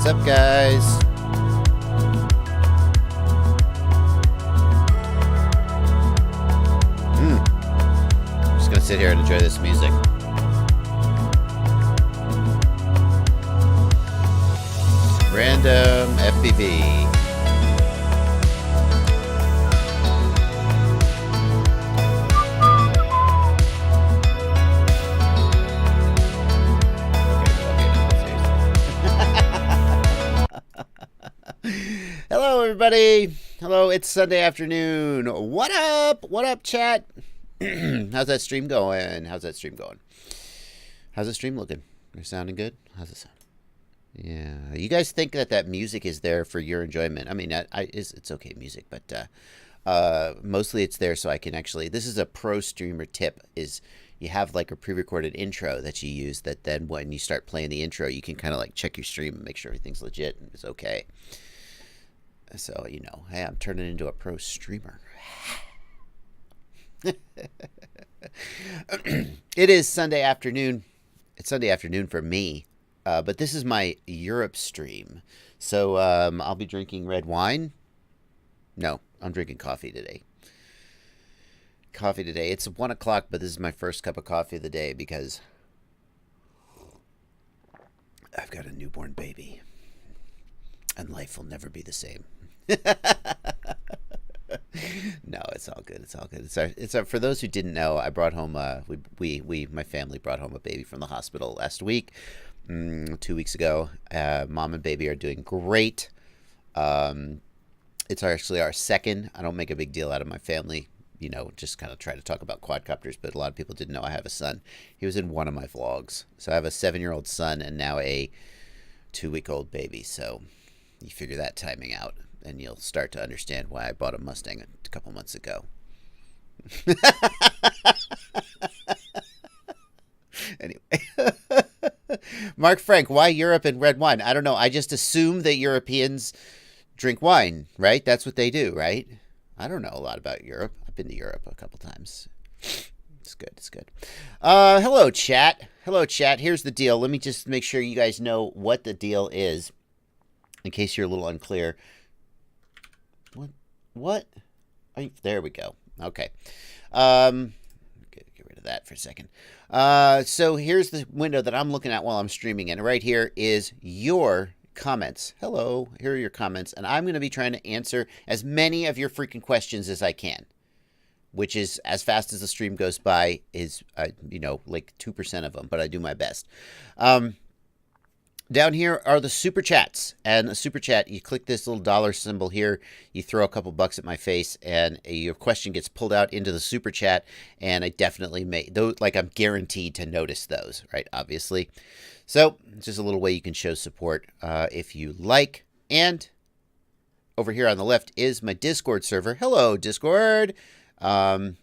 What's up, guys? I'm just gonna sit here and enjoy this music. Random FPV. Hello, everybody. Hello, it's Sunday afternoon. What up? What up, chat? How's that stream going? How's that stream going? How's the stream looking? You're sounding good? How's it sound? Yeah. You guys think that music is there for your enjoyment? I mean, it's okay music, but mostly it's there so I can actually... This is a pro streamer tip, is you have like a pre-recorded intro that you use that then when you start playing the intro, you can kind of like check your stream and make sure everything's legit and it's okay. So, you know, hey, I'm turning into a pro streamer. It is Sunday afternoon. It's Sunday afternoon for me, but this is my Europe stream. So I'll be drinking red wine. No, I'm drinking coffee today. It's 1 o'clock, but this is my first cup of coffee of the day because I've got a newborn baby. And life will never be the same. No, it's all good. It's all good. It's our, for those who didn't know, I brought home my family brought home a baby from the hospital last week, 2 weeks ago. Mom and baby are doing great. It's actually our second. I don't make a big deal out of my family, you know, just kind of try to talk about quadcopters, but a lot of people didn't know I have a son. He was in one of my vlogs. So I have a 7-year-old son and now a 2-week-old baby. So you figure that timing out, and you'll start to understand why I bought a Mustang a couple months ago. Anyway. Mark Frank, why Europe and red wine? I don't know. I just assume that Europeans drink wine, right? That's what they do, right? I don't know a lot about Europe. I've been to Europe a couple times. It's good. It's good. Hello, chat. Hello, chat. Here's the deal. Let me just make sure you guys know what the deal is, in case you're a little unclear. What? There we go. Okay. Get rid of that for a second. So here's the window that I'm looking at while I'm streaming, and right here is your comments. Hello, here are your comments, and I'm going to be trying to answer as many of your freaking questions as I can, which is, as fast as the stream goes by, is, you know, like 2% of them, but I do my best. Down here are the super chats, and a super chat, you click this little dollar symbol here, you throw a couple bucks at my face, and your question gets pulled out into the super chat, and I definitely those, like, I'm guaranteed to notice those, right, obviously. So, it's just a little way you can show support if you like. And over here on the left is my Discord server. Hello, Discord. What?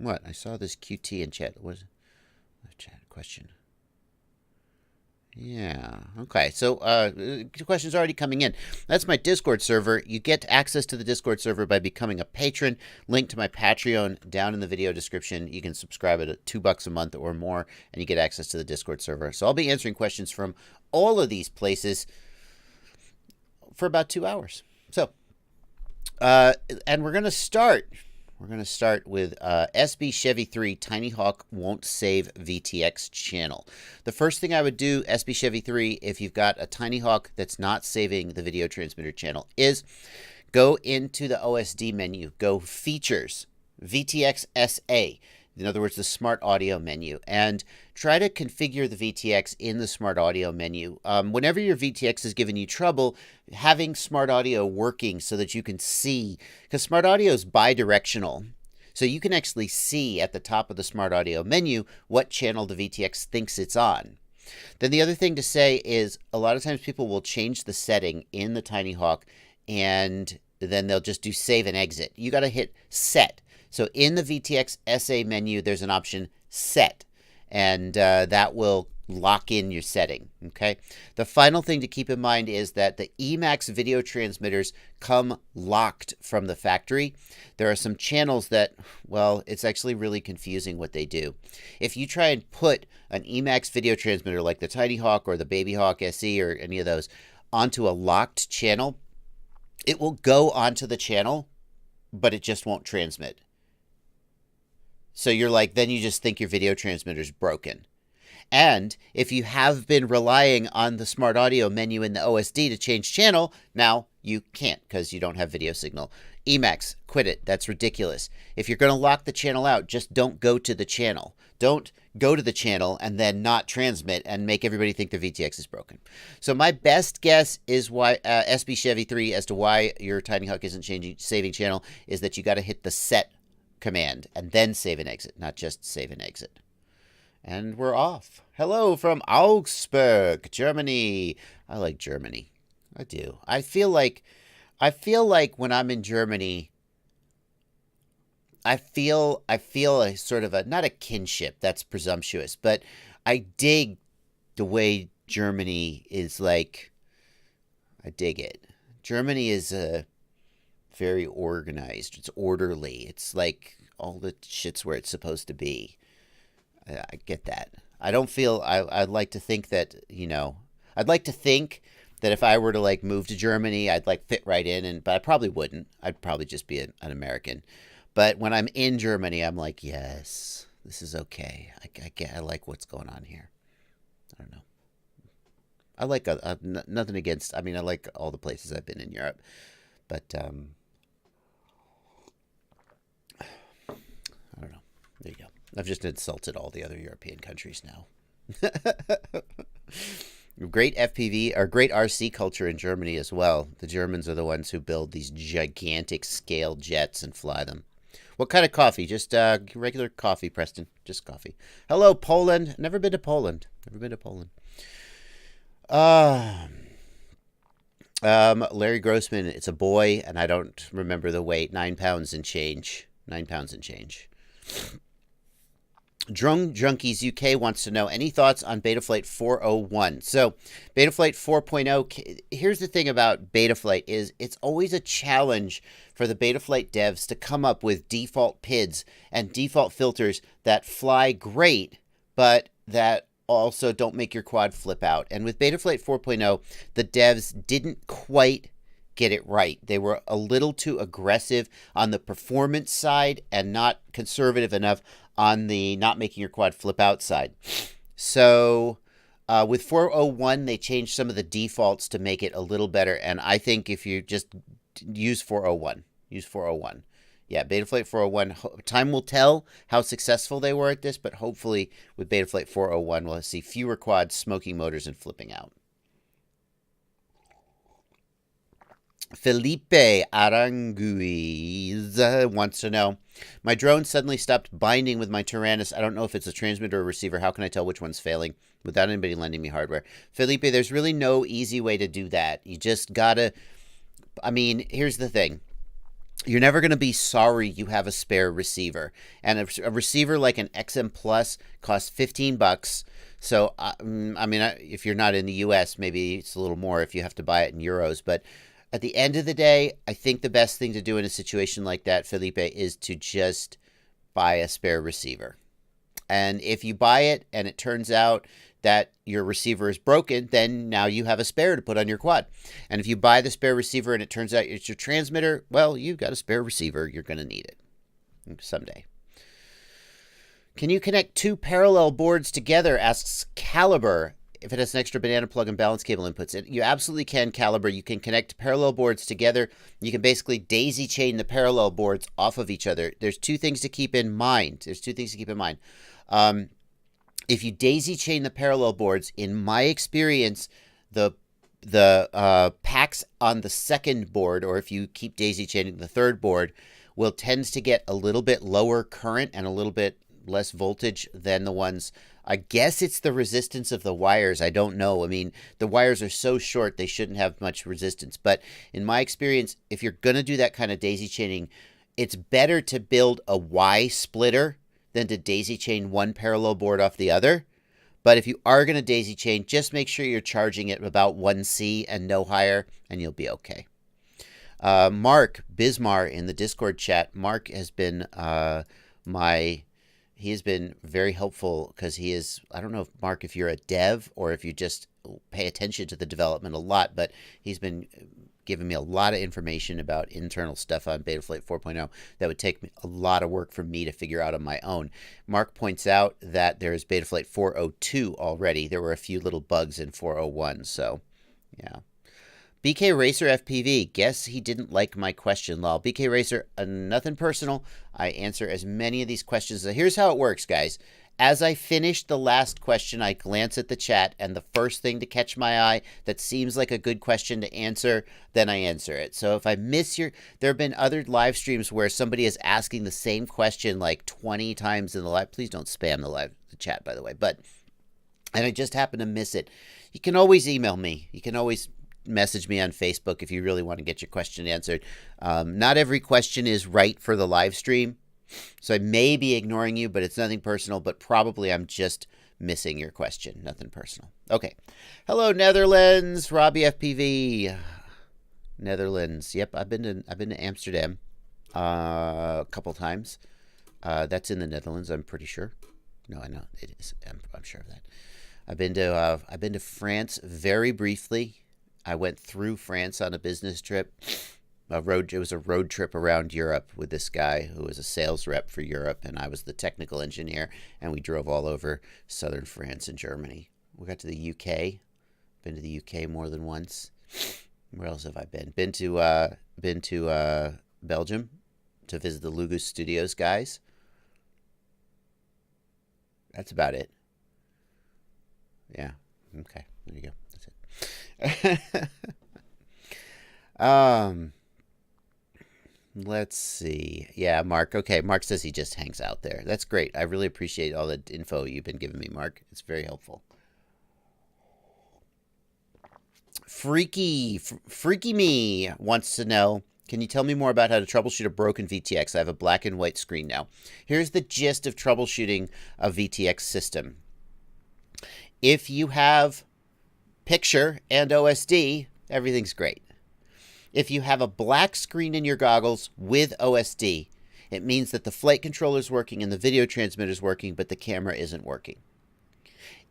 I saw this QT in chat. What was it? Chat question. Yeah. Okay. So, questions already coming in. That's my Discord server. You get access to the Discord server by becoming a patron. Link to my Patreon down in the video description. You can subscribe at $2 a month or more, and you get access to the Discord server. So I'll be answering questions from all of these places for about 2 hours. So, and we're going to start. We're going to start with SB Chevy 3 Tiny Hawk Won't Save VTX channel. The first thing I would do, SB Chevy 3, if you've got a Tiny Hawk that's not saving the video transmitter channel, is go into the OSD menu, go Features, VTX SA. In other words, the Smart Audio menu, and try to configure the VTX in the Smart Audio menu. Whenever your VTX is giving you trouble, having Smart Audio working so that you can see, because Smart Audio is bi-directional, so you can actually see at the top of the Smart Audio menu what channel the VTX thinks it's on. Then the other thing to say is a lot of times people will change the setting in the Tiny Hawk, and then they'll just do save and exit. You got to hit set. So in the VTX SA menu, there's an option set, and that will lock in your setting, okay? The final thing to keep in mind is that the Emacs video transmitters come locked from the factory. There are some channels that, well, it's actually really confusing what they do. If you try and put an Emacs video transmitter like the Tiny Hawk or the Baby Hawk SE or any of those onto a locked channel, it will go onto the channel, but it just won't transmit. So you're like, then you just think your video transmitter's broken. And if you have been relying on the smart audio menu in the OSD to change channel, now you can't because you don't have video signal. Emacs, quit it. That's ridiculous. If you're going to lock the channel out, just don't go to the channel. Don't go to the channel and then not transmit and make everybody think their VTX is broken. So my best guess is why SB Chevy 3 as to why your Tiny Hawk isn't saving channel is that you got to hit the set command and then save and exit, not just save and exit. And we're off. Hello from Augsburg, Germany. I like Germany. I do. I feel like when I'm in Germany, I feel a sort of not a kinship, that's presumptuous, but I dig the way Germany is like. I dig it. Germany is very organized. It's orderly. It's like all the shit's where it's supposed to be. I get that. I don't feel, I'd like to think that, I'd like to think that if I were to like move to Germany, I'd like fit right in, but I probably wouldn't. I'd probably just be an American. But when I'm in Germany, I'm like, yes, this is okay. I like what's going on here. I don't know. I like nothing against, I like all the places I've been in Europe, but I don't know. There you go. I've just insulted all the other European countries now. Great FPV, or great RC culture in Germany as well. The Germans are the ones who build these gigantic scale jets and fly them. What kind of coffee? Just regular coffee, Preston. Just coffee. Hello, Poland. Never been to Poland. Larry Grossman, it's a boy, and I don't remember the weight. 9 pounds and change. 9 pounds and change. Drone Junkies UK wants to know any thoughts on Betaflight 401. So Betaflight 4.0, here's the thing about Betaflight is it's always a challenge for the Betaflight devs to come up with default PIDs and default filters that fly great, but that also don't make your quad flip out. And with Betaflight 4.0, the devs didn't quite get it right. They were a little too aggressive on the performance side and not conservative enough on the not making your quad flip out side. So with 401, they changed some of the defaults to make it a little better. And I think if you just use 401, Yeah, Betaflight 401, time will tell how successful they were at this, but hopefully with Betaflight 401, we'll see fewer quads, smoking motors, and flipping out. Felipe Aranguiz wants to know, my drone suddenly stopped binding with my Tyrannus. I don't know if it's a transmitter or receiver. How can I tell which one's failing without anybody lending me hardware? Felipe, there's really no easy way to do that. You just gotta, here's the thing. You're never going to be sorry you have a spare receiver. And a receiver like an XM Plus costs $15. So, if you're not in the US, maybe it's a little more if you have to buy it in euros. But at the end of the day, I think the best thing to do in a situation like that, Felipe, is to just buy a spare receiver. And if you buy it and it turns out that your receiver is broken, then now you have a spare to put on your quad. And if you buy the spare receiver and it turns out it's your transmitter, well, you've got a spare receiver. You're going to need it someday. Can you connect 2 parallel boards together, asks Caliber, if it has an extra banana plug and balance cable inputs? You absolutely can, Caliber. You can connect parallel boards together. You can basically daisy chain the parallel boards off of each other. There's two things to keep in mind. If you daisy chain the parallel boards, in my experience, the packs on the second board, or if you keep daisy chaining the third board, will tend to get a little bit lower current and a little bit less voltage than the ones. I guess it's the resistance of the wires. I don't know. The wires are so short they shouldn't have much resistance. But in my experience, if you're going to do that kind of daisy chaining, it's better to build a Y splitter than to daisy chain one parallel board off the other. But if you are going to daisy chain, just make sure you're charging it about 1C and no higher, and you'll be okay. Mark Bismar in the Discord chat. Mark has been he has been very helpful because he is, I don't know if Mark, if you're a dev or if you just pay attention to the development a lot, but he's been giving me a lot of information about internal stuff on Betaflight 4.0 that would take a lot of work for me to figure out on my own. Mark points out that there is Betaflight 4.02 already. There were a few little bugs in 4.01, so yeah. BK Racer FPV, guess he didn't like my question, lol. BK Racer, nothing personal. I answer as many of these questions. Here's how it works, guys. As I finish the last question, I glance at the chat, and the first thing to catch my eye that seems like a good question to answer, then I answer it. So if I miss there have been other live streams where somebody is asking the same question like 20 times in the live. Please don't spam the chat, by the way. And I just happen to miss it. You can always email me. You can always message me on Facebook if you really want to get your question answered. Not every question is right for the live stream, so I may be ignoring you, but it's nothing personal, but probably I'm just missing your question. Nothing personal. Okay. Hello, Netherlands. Robbie FPV. Netherlands. Yep, I've been to Amsterdam a couple times. That's in the Netherlands, I'm pretty sure. No, I know it is. I'm sure of that. I've been to France very briefly. I went through France on a business trip. It was a road trip around Europe with this guy who was a sales rep for Europe, and I was the technical engineer, and we drove all over southern France and Germany. We got to the UK. Been to the UK more than once. Where else have I been? Been to Belgium to visit the Lugus Studios guys. That's about it. Yeah. Okay. There you go. That's it. Let's see. Yeah, Mark. Okay, Mark says he just hangs out there. That's great. I really appreciate all the info you've been giving me, Mark. It's very helpful. Freaky Me wants to know, can you tell me more about how to troubleshoot a broken VTX? I have a black and white screen now. Here's the gist of troubleshooting a VTX system. If you have picture and OSD, everything's great. If you have a black screen in your goggles with OSD, it means that the flight controller is working and the video transmitter is working, but the camera isn't working.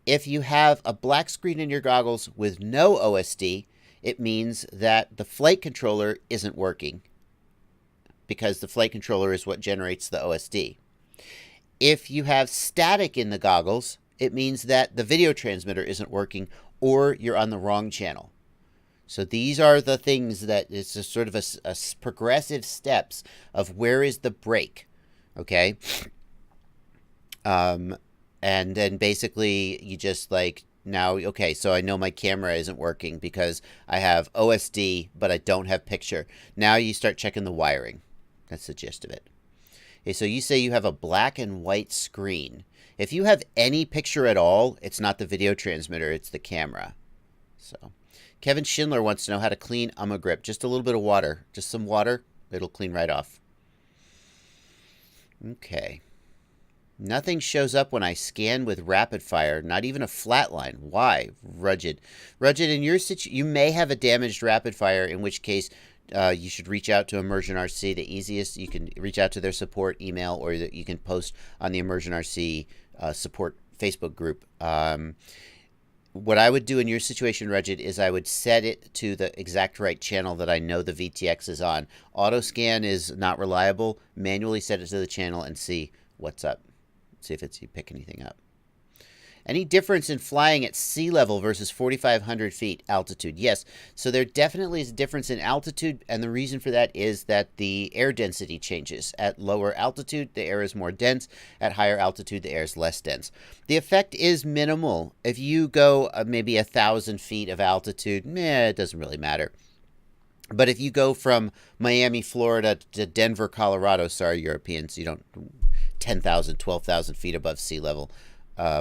If you have a black screen in your goggles with no OSD, it means that the flight controller isn't working because the flight controller is what generates the OSD. If you have static in the goggles, it means that the video transmitter isn't working or you're on the wrong channel. So these are the things that it's a sort of a progressive steps of where is the break, okay? And then basically you just like, now, okay, so I know my camera isn't working because I have OSD, but I don't have picture. Now you start checking the wiring. That's the gist of it. Okay, so you say you have a black and white screen. If you have any picture at all, it's not the video transmitter, it's the camera. So Kevin Schindler wants to know how to clean grip. Just a little bit of water. Just some water. It'll clean right off. Okay. Nothing shows up when I scan with rapid fire. Not even a flat line. Why? Rugged. Rugged, in your situation, you may have a damaged rapid fire, in which case you should reach out to Immersion RC. The easiest, you can reach out to their support email, or you can post on the Immersion RC support Facebook group. What I would do in your situation, Rugged, is I would set it to the exact right channel that I know the VTX is on. Auto scan is not reliable. Manually set it to the channel and see what's up. See if you pick anything up. Any difference in flying at sea level versus 4,500 feet altitude? Yes. So there definitely is a difference in altitude, and the reason for that is that the air density changes. At lower altitude, the air is more dense. At higher altitude, the air is less dense. The effect is minimal. If you go maybe 1,000 feet of altitude, it doesn't really matter. But if you go from Miami, Florida to Denver, Colorado, sorry, Europeans, you don't 10,000, 12,000 feet above sea level,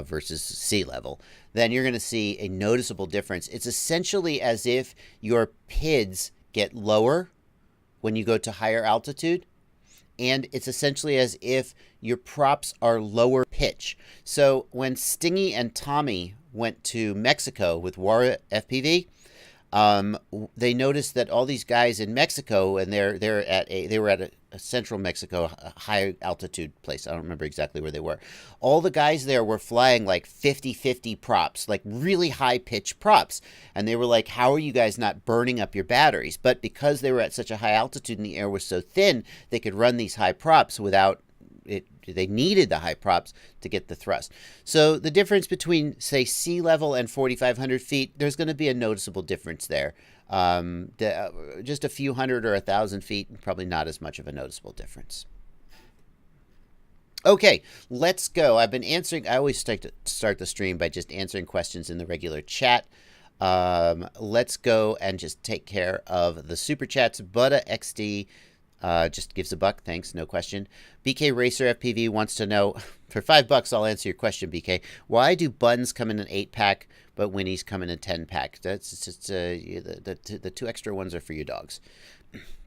versus sea level, then you're going to see a noticeable difference. It's essentially as if your PIDs get lower when you go to higher altitude, and it's essentially as if your props are lower pitch. So when Stingy and Tommy went to Mexico with Wara FPV, they noticed that all these guys in Mexico, and they were at a central Mexico, a high altitude place. I don't remember exactly where they were. All the guys there were flying like 50-50 props, like really high pitch props. And they were like, how are you guys not burning up your batteries? But because they were at such a high altitude and the air was so thin, they could run these high props without it. They needed the high props to get the thrust. So the difference between, say, sea level and 4,500 feet, there's going to be a noticeable difference there. Just a few hundred or 1,000 feet, probably not as much of a noticeable difference. Okay, let's go. I've been answering. I always like to start the stream by just answering questions in the regular chat. Let's go and just take care of the super chats. Butta XD just gives a buck. Thanks, no question. BK Racer FPV wants to know, for $5, I'll answer your question, BK. Why do buns come in an 8-pack, but Winnies come in a 10-pack? That's just the 2 extra ones are for your dogs.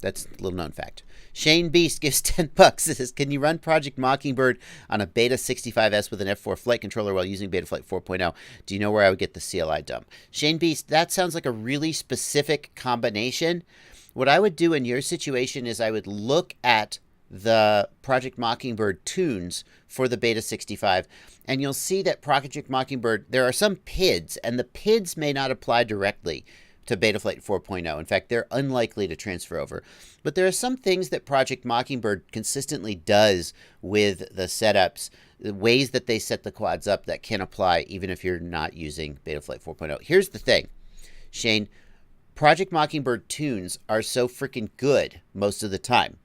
That's a little known fact. Shane Beast gives $10. Says, can you run Project Mockingbird on a Beta 65S with an F4 flight controller while using Betaflight 4.0? Do you know where I would get the CLI dump? Shane Beast, that sounds like a really specific combination. What I would do in your situation is I would look at the Project Mockingbird tunes for the Beta 65, and you'll see that Project Mockingbird, there are some PIDs, and the PIDs may not apply directly to Betaflight 4.0. In fact, they're unlikely to transfer over. But there are some things that Project Mockingbird consistently does with the setups, the ways that they set the quads up that can apply even if you're not using Betaflight 4.0. Here's the thing, Shane. Project Mockingbird tunes are so freaking good most of the time.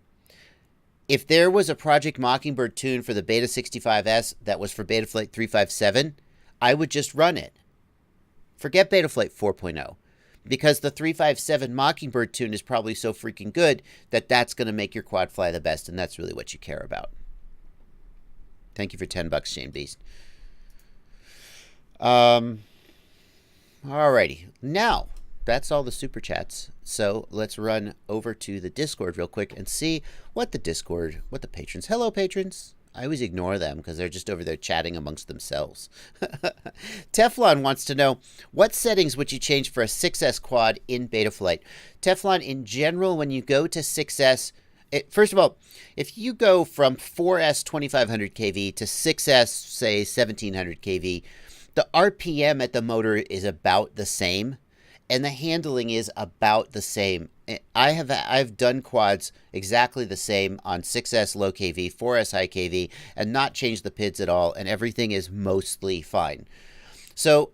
If there was a Project Mockingbird tune for the Beta 65S that was for Betaflight 357, I would just run it. Forget Betaflight 4.0. Because the 357 Mockingbird tune is probably so freaking good that that's going to make your quad fly the best, and that's really what you care about. Thank you for $10, Shane Beast. Alrighty. Now, that's all the super chats. So let's run over to the Discord real quick and see what the patrons. Hello, patrons. I always ignore them because they're just over there chatting amongst themselves. Teflon wants to know, what settings would you change for a 6S quad in Betaflight? Teflon, in general, when you go to 6S, first of all, if you go from 4S 2500 kV to 6S, say 1700 kV, the RPM at the motor is about the same, and the handling is about the same. I've done quads exactly the same on 6S low kV, 4S high kV, and not changed the PIDs at all, and everything is mostly fine. So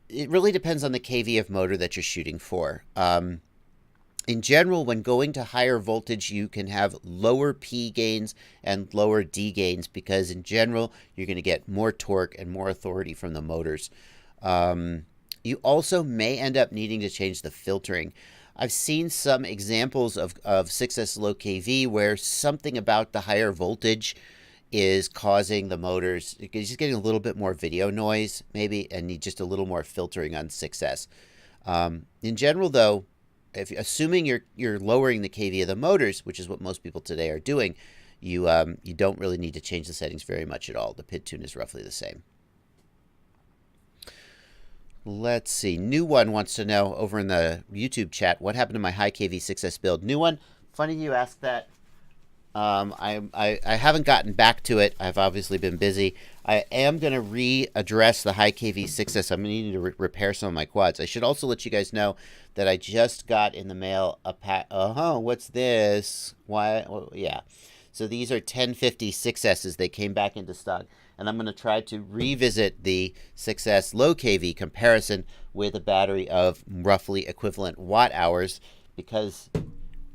it really depends on the kV of motor that you're shooting for. In general, when going to higher voltage, you can have lower P gains and lower D gains because in general, you're going to get more torque and more authority from the motors. You also may end up needing to change the filtering. I've seen some examples of 6S low kV where something about the higher voltage is causing the motors, you're just getting a little bit more video noise maybe, and need just a little more filtering on 6S. In general, though, assuming you're lowering the kV of the motors, which is what most people today are doing, you don't really need to change the settings very much at all. The PID tune is roughly the same. Let's see. New One wants to know over in the YouTube chat, what happened to my high KV 6S build? New One, funny you asked that. I haven't gotten back to it. I've obviously been busy. I am going to readdress the high KV 6S. I'm needing to repair some of my quads. I should also let you guys know that I just got in the mail a pack. What's this? Why? Oh, yeah. So these are 1050 6S's. They came back into stock. And I'm going to try to revisit the 6S low kV comparison with a battery of roughly equivalent watt hours because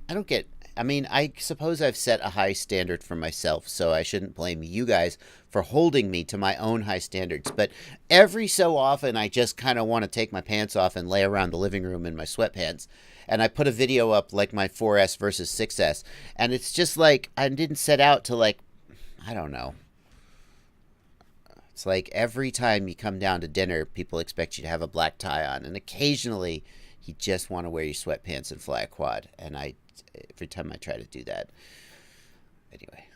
I suppose I've set a high standard for myself, so I shouldn't blame you guys for holding me to my own high standards. But every so often, I just kind of want to take my pants off and lay around the living room in my sweatpants. And I put a video up like my 4S versus 6S. And it's just like, I didn't set out to I don't know. It's like every time you come down to dinner, people expect you to have a black tie on. And occasionally, you just want to wear your sweatpants and fly a quad. And every time I try to do that, Anyway.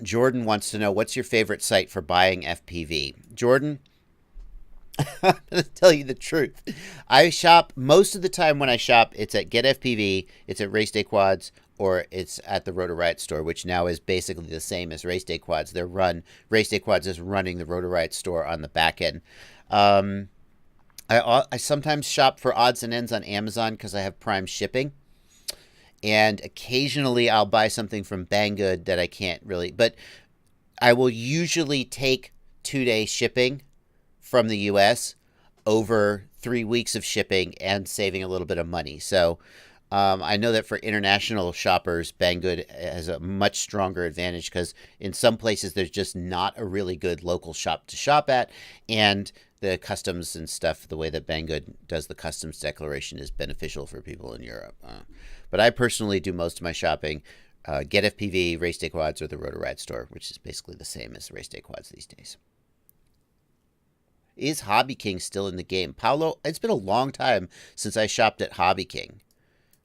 Jordan wants to know, what's your favorite site for buying FPV? Jordan, I'm going to tell you the truth. I shop, most of the time when I shop, it's at Get FPV, it's at Race Day Quads, or it's at the Rotor Riot store, which now is basically the same as Race Day Quads. Race Day Quads is running the Rotor Riot store on the back end. I sometimes shop for odds and ends on Amazon because I have Prime shipping. And occasionally I'll buy something from Banggood that I can't really, but I will usually take 2-day shipping from the US over 3 weeks of shipping and saving a little bit of money. So I know that for international shoppers, Banggood has a much stronger advantage because in some places there's just not a really good local shop to shop at. And the customs and stuff, the way that Banggood does the customs declaration is beneficial for people in Europe. But I personally do most of my shopping, Get FPV, Race Day Quads, or the Rotor Riot store, which is basically the same as Race Day Quads these days. Is Hobby King still in the game? Paolo, it's been a long time since I shopped at Hobby King.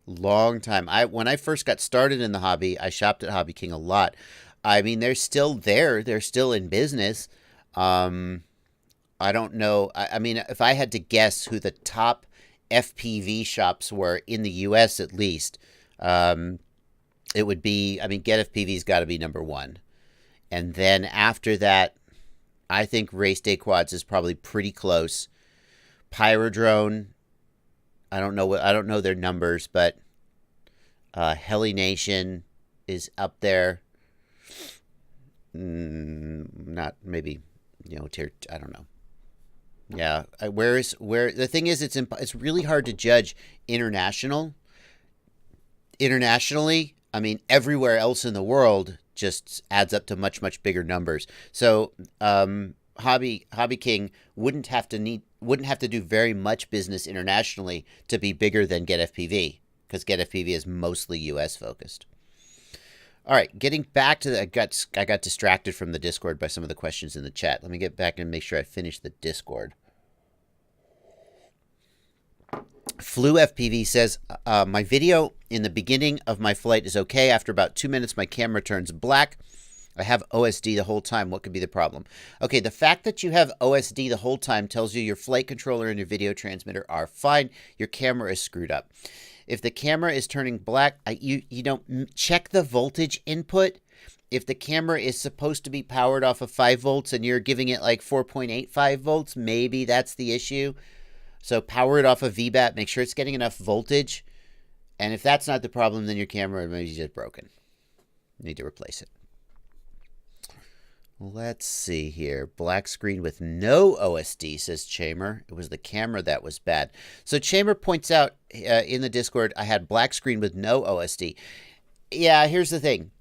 Long time. When I first got started in the hobby, I shopped at Hobby King a lot. I mean, they're still there. They're still in business. I don't know. I mean, if I had to guess who the top FPV shops were in the U.S. at least, it would be, I mean, Get FPV's got to be number one. And then after that, I think Race Day Quads is probably pretty close. Pyrodrone, I don't know their numbers, but Heli Nation is up there. Not maybe, I don't know. Yeah, the thing is, it's really hard to judge internationally. I mean, everywhere else in the world just adds up to much, much bigger numbers. So Hobby King wouldn't have to do very much business internationally to be bigger than Get FPV, because Get FPV is mostly US focused. All right, getting back to I got distracted from the Discord by some of the questions in the chat. Let me get back and make sure I finish the Discord. Flu FPV says, my video in the beginning of my flight is okay. After about 2 minutes, my camera turns black. I have OSD the whole time. What could be the problem? Okay, the fact that you have OSD the whole time tells you your flight controller and your video transmitter are fine. Your camera is screwed up. If the camera is turning black, you don't check the voltage input. If the camera is supposed to be powered off of 5 volts and you're giving it like 4.85 volts, maybe that's the issue. So power it off of VBAT, make sure it's getting enough voltage. And if that's not the problem, then your camera maybe is just broken. You need to replace it. Let's see here. Black screen with no OSD, says Chamer. It was the camera that was bad. So Chamer points out in the Discord, I had black screen with no OSD. Yeah, here's the thing.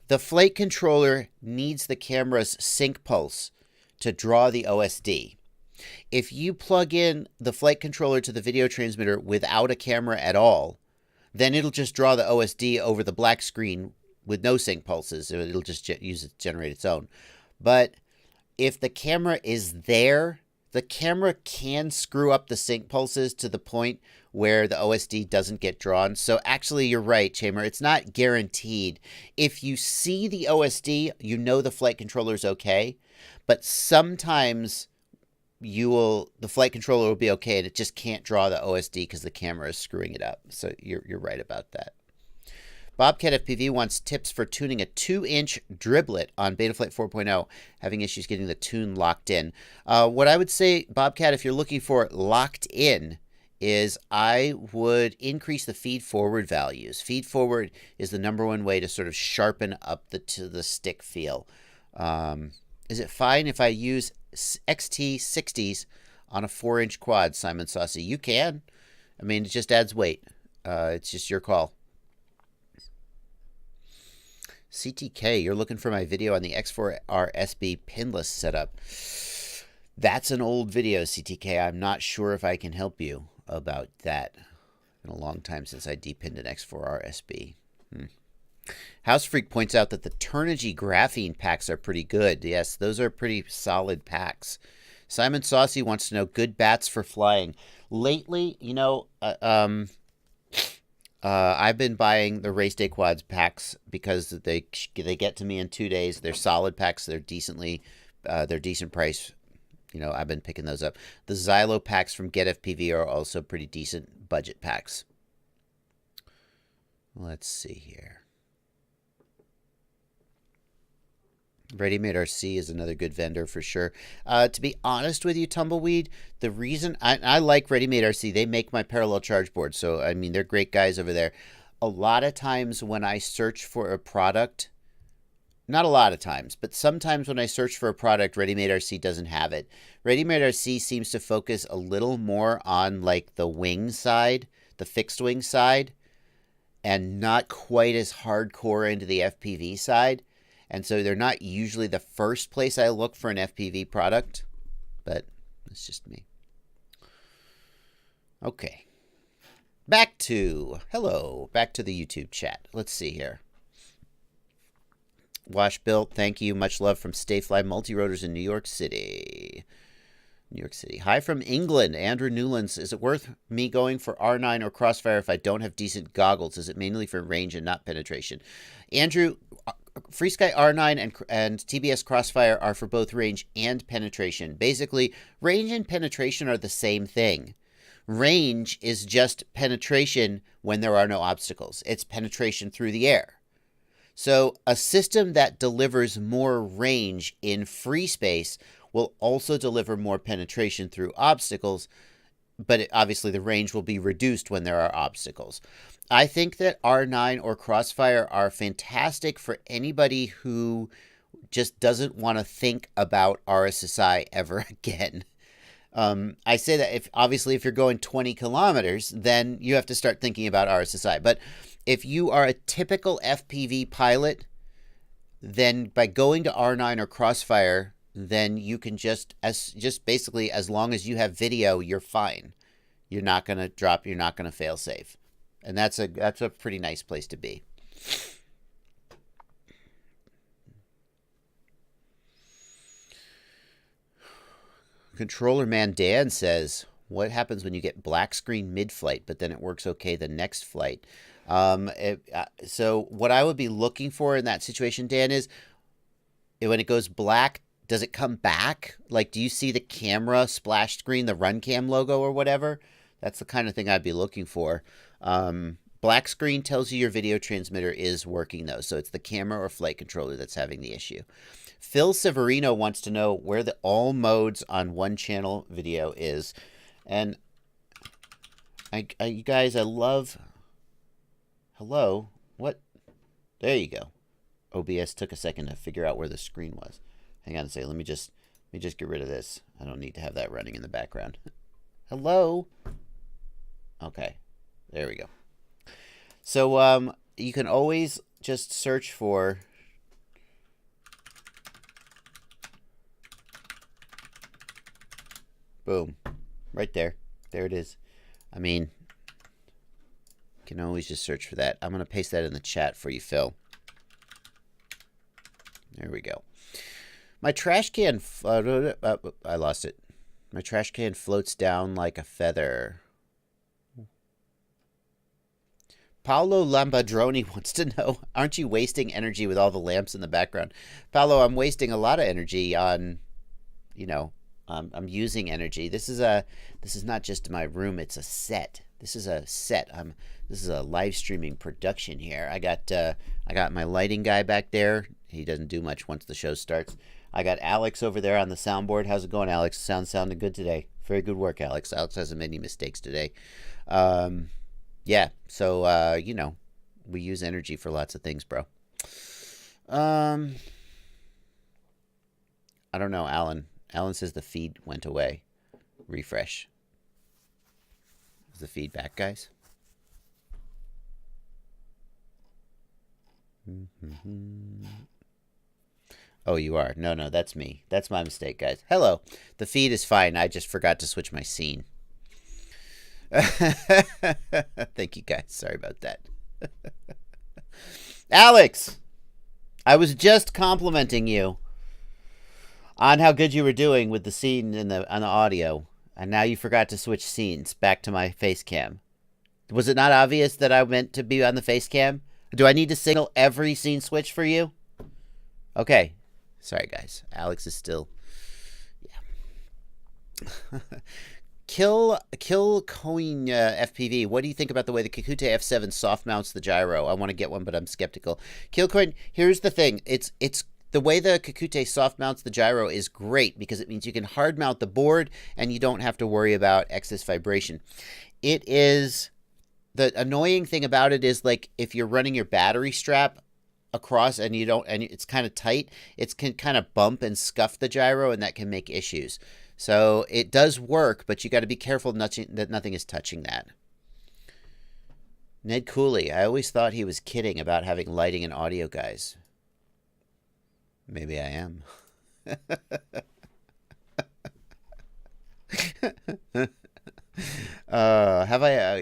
The flight controller needs the camera's sync pulse to draw the OSD. If you plug in the flight controller to the video transmitter without a camera at all, then it'll just draw the OSD over the black screen with no sync pulses. It'll just generate its own. But if the camera is there, the camera can screw up the sync pulses to the point where the OSD doesn't get drawn. So actually, you're right, Chamer. It's not guaranteed. If you see the OSD, you know the flight controller is okay. But sometimes the flight controller will be okay and it just can't draw the OSD because the camera is screwing it up. So you're right about that. Bobcat FPV wants tips for tuning a 2-inch driblet on Betaflight 4.0, having issues getting the tune locked in. What I would say, Bobcat, if you're looking for locked in, is I would increase the feed forward values. Feed forward is the #1 way to sort of sharpen up the stick feel. Is it fine if I use XT60s on a 4-inch quad, Simon Saucy? You can. I mean, it just adds weight. It's just your call. CTK, you're looking for my video on the X4R SB pinless setup. That's an old video, CTK. I'm not sure if I can help you about that. It's been a long time since I depinned an X4R SB. House Freak points out that the Turnigy graphene packs are pretty good. Yes, those are pretty solid packs. Simon Saucy wants to know good bats for flying. Lately, I've been buying the race day quads packs because they get to me in 2 days. They're solid packs. They're they're decent price. You know, I've been picking those up. The Xylo packs from Get FPV are also pretty decent budget packs. Let's see here. Ready Made RC is another good vendor for sure. To be honest with you, Tumbleweed, the reason I like Ready Made RC, they make my parallel charge board. So, I mean, they're great guys over there. A lot of times when I search for a product, not a lot of times, but sometimes when I search for a product, Ready Made RC doesn't have it. Ready Made RC seems to focus a little more on like the wing side, the fixed wing side, and not quite as hardcore into the FPV side. And so they're not usually the first place I look for an FPV product, but it's just me. Okay. Back to the YouTube chat. Let's see here. Wash Built, thank you. Much love from Stayfly Multirotors in New York City. New York City. Hi from England. Andrew Newlands. Is it worth me going for R9 or Crossfire if I don't have decent goggles? Is it mainly for range and not penetration? Andrew, FreeSky R9 and TBS Crossfire are for both range and penetration. Basically, range and penetration are the same thing. Range is just penetration when there are no obstacles. It's penetration through the air. So a system that delivers more range in free space will also deliver more penetration through obstacles, but obviously the range will be reduced when there are obstacles. I think that R9 or Crossfire are fantastic for anybody who just doesn't want to think about RSSI ever again. I say that if you're going 20 kilometers, then you have to start thinking about RSSI. But if you are a typical FPV pilot, then by going to R9 or Crossfire, then you can just basically, as long as you have video, you're fine. You're not going to drop. You're not going to fail safe. And that's a pretty nice place to be. Controller Man Dan says, what happens when you get black screen mid-flight, but then it works okay the next flight? So what I would be looking for in that situation, Dan, is when it goes black, does it come back? Like, do you see the camera splash screen, the run cam logo or whatever? That's the kind of thing I'd be looking for. Black screen tells you your video transmitter is working, though. So it's the camera or flight controller that's having the issue. Phil Severino wants to know where the all modes on one channel video is. And you guys, I love... Hello? What? There you go. OBS took a second to figure out where the screen was. Hang on a second. Let me just get rid of this. I don't need to have that running in the background. Hello? Okay. There we go. So you can always just search for boom. Right there. There it is. I mean, you can always just search for that. I'm going to paste that in the chat for you, Phil. There we go. My trash can... I lost it. My trash can floats down like a feather. Paolo Lambadroni wants to know, aren't you wasting energy with all the lamps in the background? Paolo, I'm wasting a lot of energy on, I'm using energy. This is not just my room, it's a set. This is a set. This is a live streaming production here. I got my lighting guy back there. He doesn't do much once the show starts. I got Alex over there on the soundboard. How's it going, Alex? Sounding good today. Very good work, Alex. Alex hasn't made any mistakes today. Yeah, so, we use energy for lots of things, bro. I don't know, Alan. Alan says the feed went away. Refresh. Is the feed back, guys? Oh, you are. No, that's me. That's my mistake, guys. Hello. The feed is fine. I just forgot to switch my scene. Thank you, guys. Sorry about that. Alex, I was just complimenting you on how good you were doing with the scene and on the audio, and now you forgot to switch scenes back to my face cam. Was it not obvious that I meant to be on the face cam? Do I need to signal every scene switch for you? Okay. Sorry, guys. Alex is still... Yeah. Kill Coin FPV. What do you think about the way the Kakute F7 soft mounts the gyro? I want to get one, but I'm skeptical. Killcoin, here's the thing. It's the way the Kakute soft mounts the gyro is great because it means you can hard mount the board and you don't have to worry about excess vibration. It is... The annoying thing about it is, like, if you're running your battery strap across and it's kind of tight, it can kind of bump and scuff the gyro, and that can make issues. So it does work, but you got to be careful that nothing is touching that. Ned Cooley, I always thought he was kidding about having lighting and audio, guys. Maybe I am.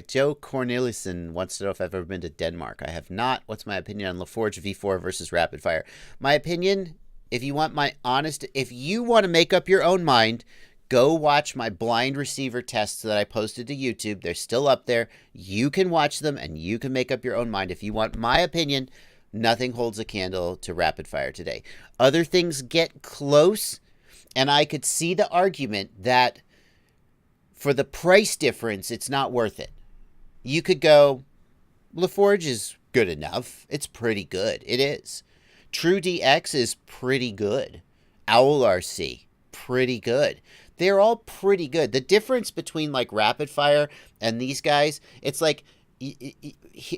Joe Corneliuson wants to know if I've ever been to Denmark. I have not. What's my opinion on LaForge V4 versus Rapid Fire? My opinion, if you want to make up your own mind, go watch my blind receiver tests that I posted to YouTube. They're still up there. You can watch them and you can make up your own mind. If you want my opinion, nothing holds a candle to Rapid Fire today. Other things get close, and I could see the argument that for the price difference, it's not worth it. You could go, LaForge is good enough. It's pretty good. It is. True DX is pretty good. Owl RC, pretty good. They're all pretty good. The difference between like Rapid Fire and these guys, it's like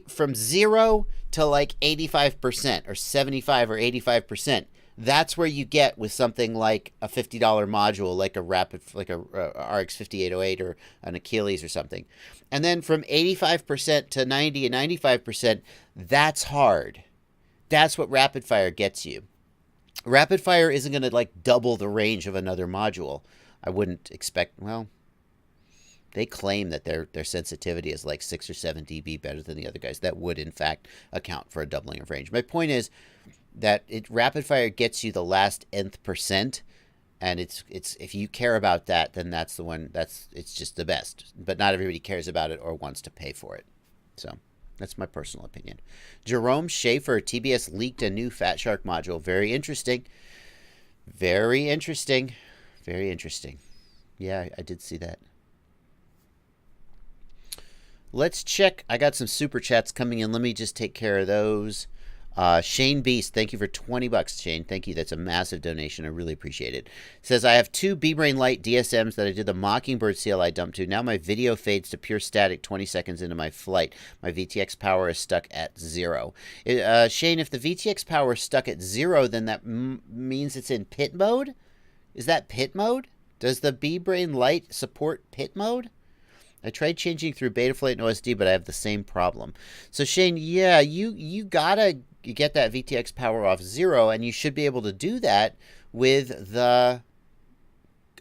from 0 to like 85% or 75 or 85%. That's where you get with something like a $50 module, like a RX 5808 or an Achilles or something. And then from 85% to 90 and 95%, that's hard. That's what Rapid Fire gets you. Rapid Fire isn't going to like double the range of another module. I wouldn't expect, well, they claim that their sensitivity is like 6 or 7 dB better than the other guys. That would, in fact, account for a doubling of range. My point is that Rapid Fire gets you the last nth percent, and it's if you care about that, then that's the one. It's just the best. But not everybody cares about it or wants to pay for it. So that's my personal opinion. Jerome Schaefer, TBS leaked a new Fat Shark module. Very interesting. Very interesting. Very interesting. Yeah, I did see that. Let's check. I got some super chats coming in. Let me just take care of those. Shane Beast, thank you for $20, Shane. Thank you. That's a massive donation. I really appreciate it. Says, I have 2 B-Brain Light DSMs that I did the Mockingbird CLI dump to. Now my video fades to pure static 20 seconds into my flight. My VTX power is stuck at 0. Shane, if the VTX power is stuck at 0, then that means it's in pit mode? Is that pit mode? Does the B-Brain Light support pit mode? I tried changing through Betaflight and OSD, but I have the same problem. So, Shane, yeah, you gotta get that VTX power off 0, and you should be able to do that with the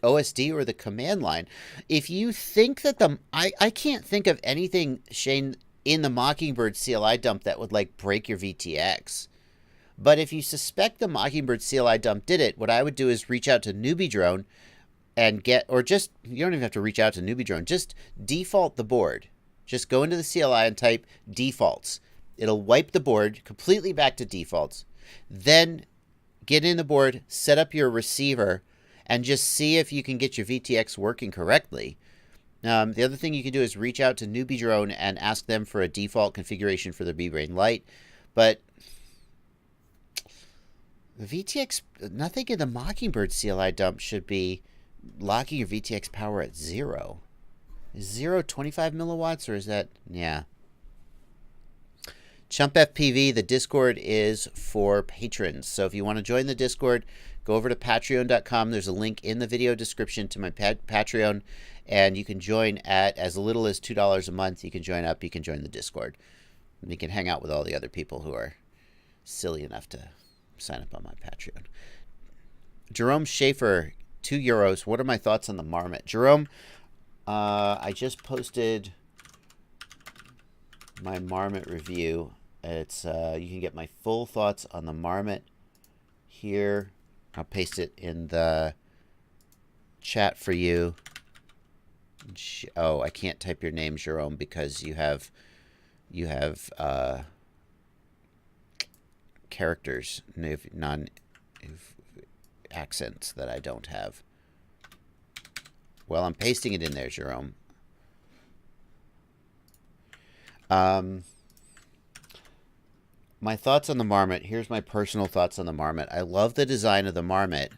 OSD or the command line. If you think that I can't think of anything, Shane, in the Mockingbird CLI dump that would, like, break your VTX. But if you suspect the Mockingbird CLI dump did it, what I would do is reach out to Newbie Drone and you don't even have to reach out to Newbie Drone. Just default the board. Just go into the CLI and type defaults. It'll wipe the board completely back to defaults. Then get in the board, set up your receiver, and just see if you can get your VTX working correctly. The other thing you can do is reach out to Newbie Drone and ask them for a default configuration for the B-Brain Light. But the VTX, nothing in the Mockingbird CLI dump should be locking your VTX power at 0. Is 0 25 milliwatts, or is that, yeah. Chump FPV, the Discord is for patrons. So if you want to join the Discord, go over to patreon.com. There's a link in the video description to my Patreon, and you can join at as little as $2 a month. You can join up. You can join the Discord. And you can hang out with all the other people who are silly enough to sign up on my Patreon. Jerome Schaefer, €2. What are my thoughts on the Marmot? Jerome, I just posted my Marmot review. It's you can get my full thoughts on the Marmot here. I'll paste it in the chat for you. Oh, I can't type your name, Jerome, because you have characters, non accents that I don't have. Well, I'm pasting it in there, Jerome. My thoughts on the marmot. Here's my personal thoughts on the marmot. I love the design of the marmot.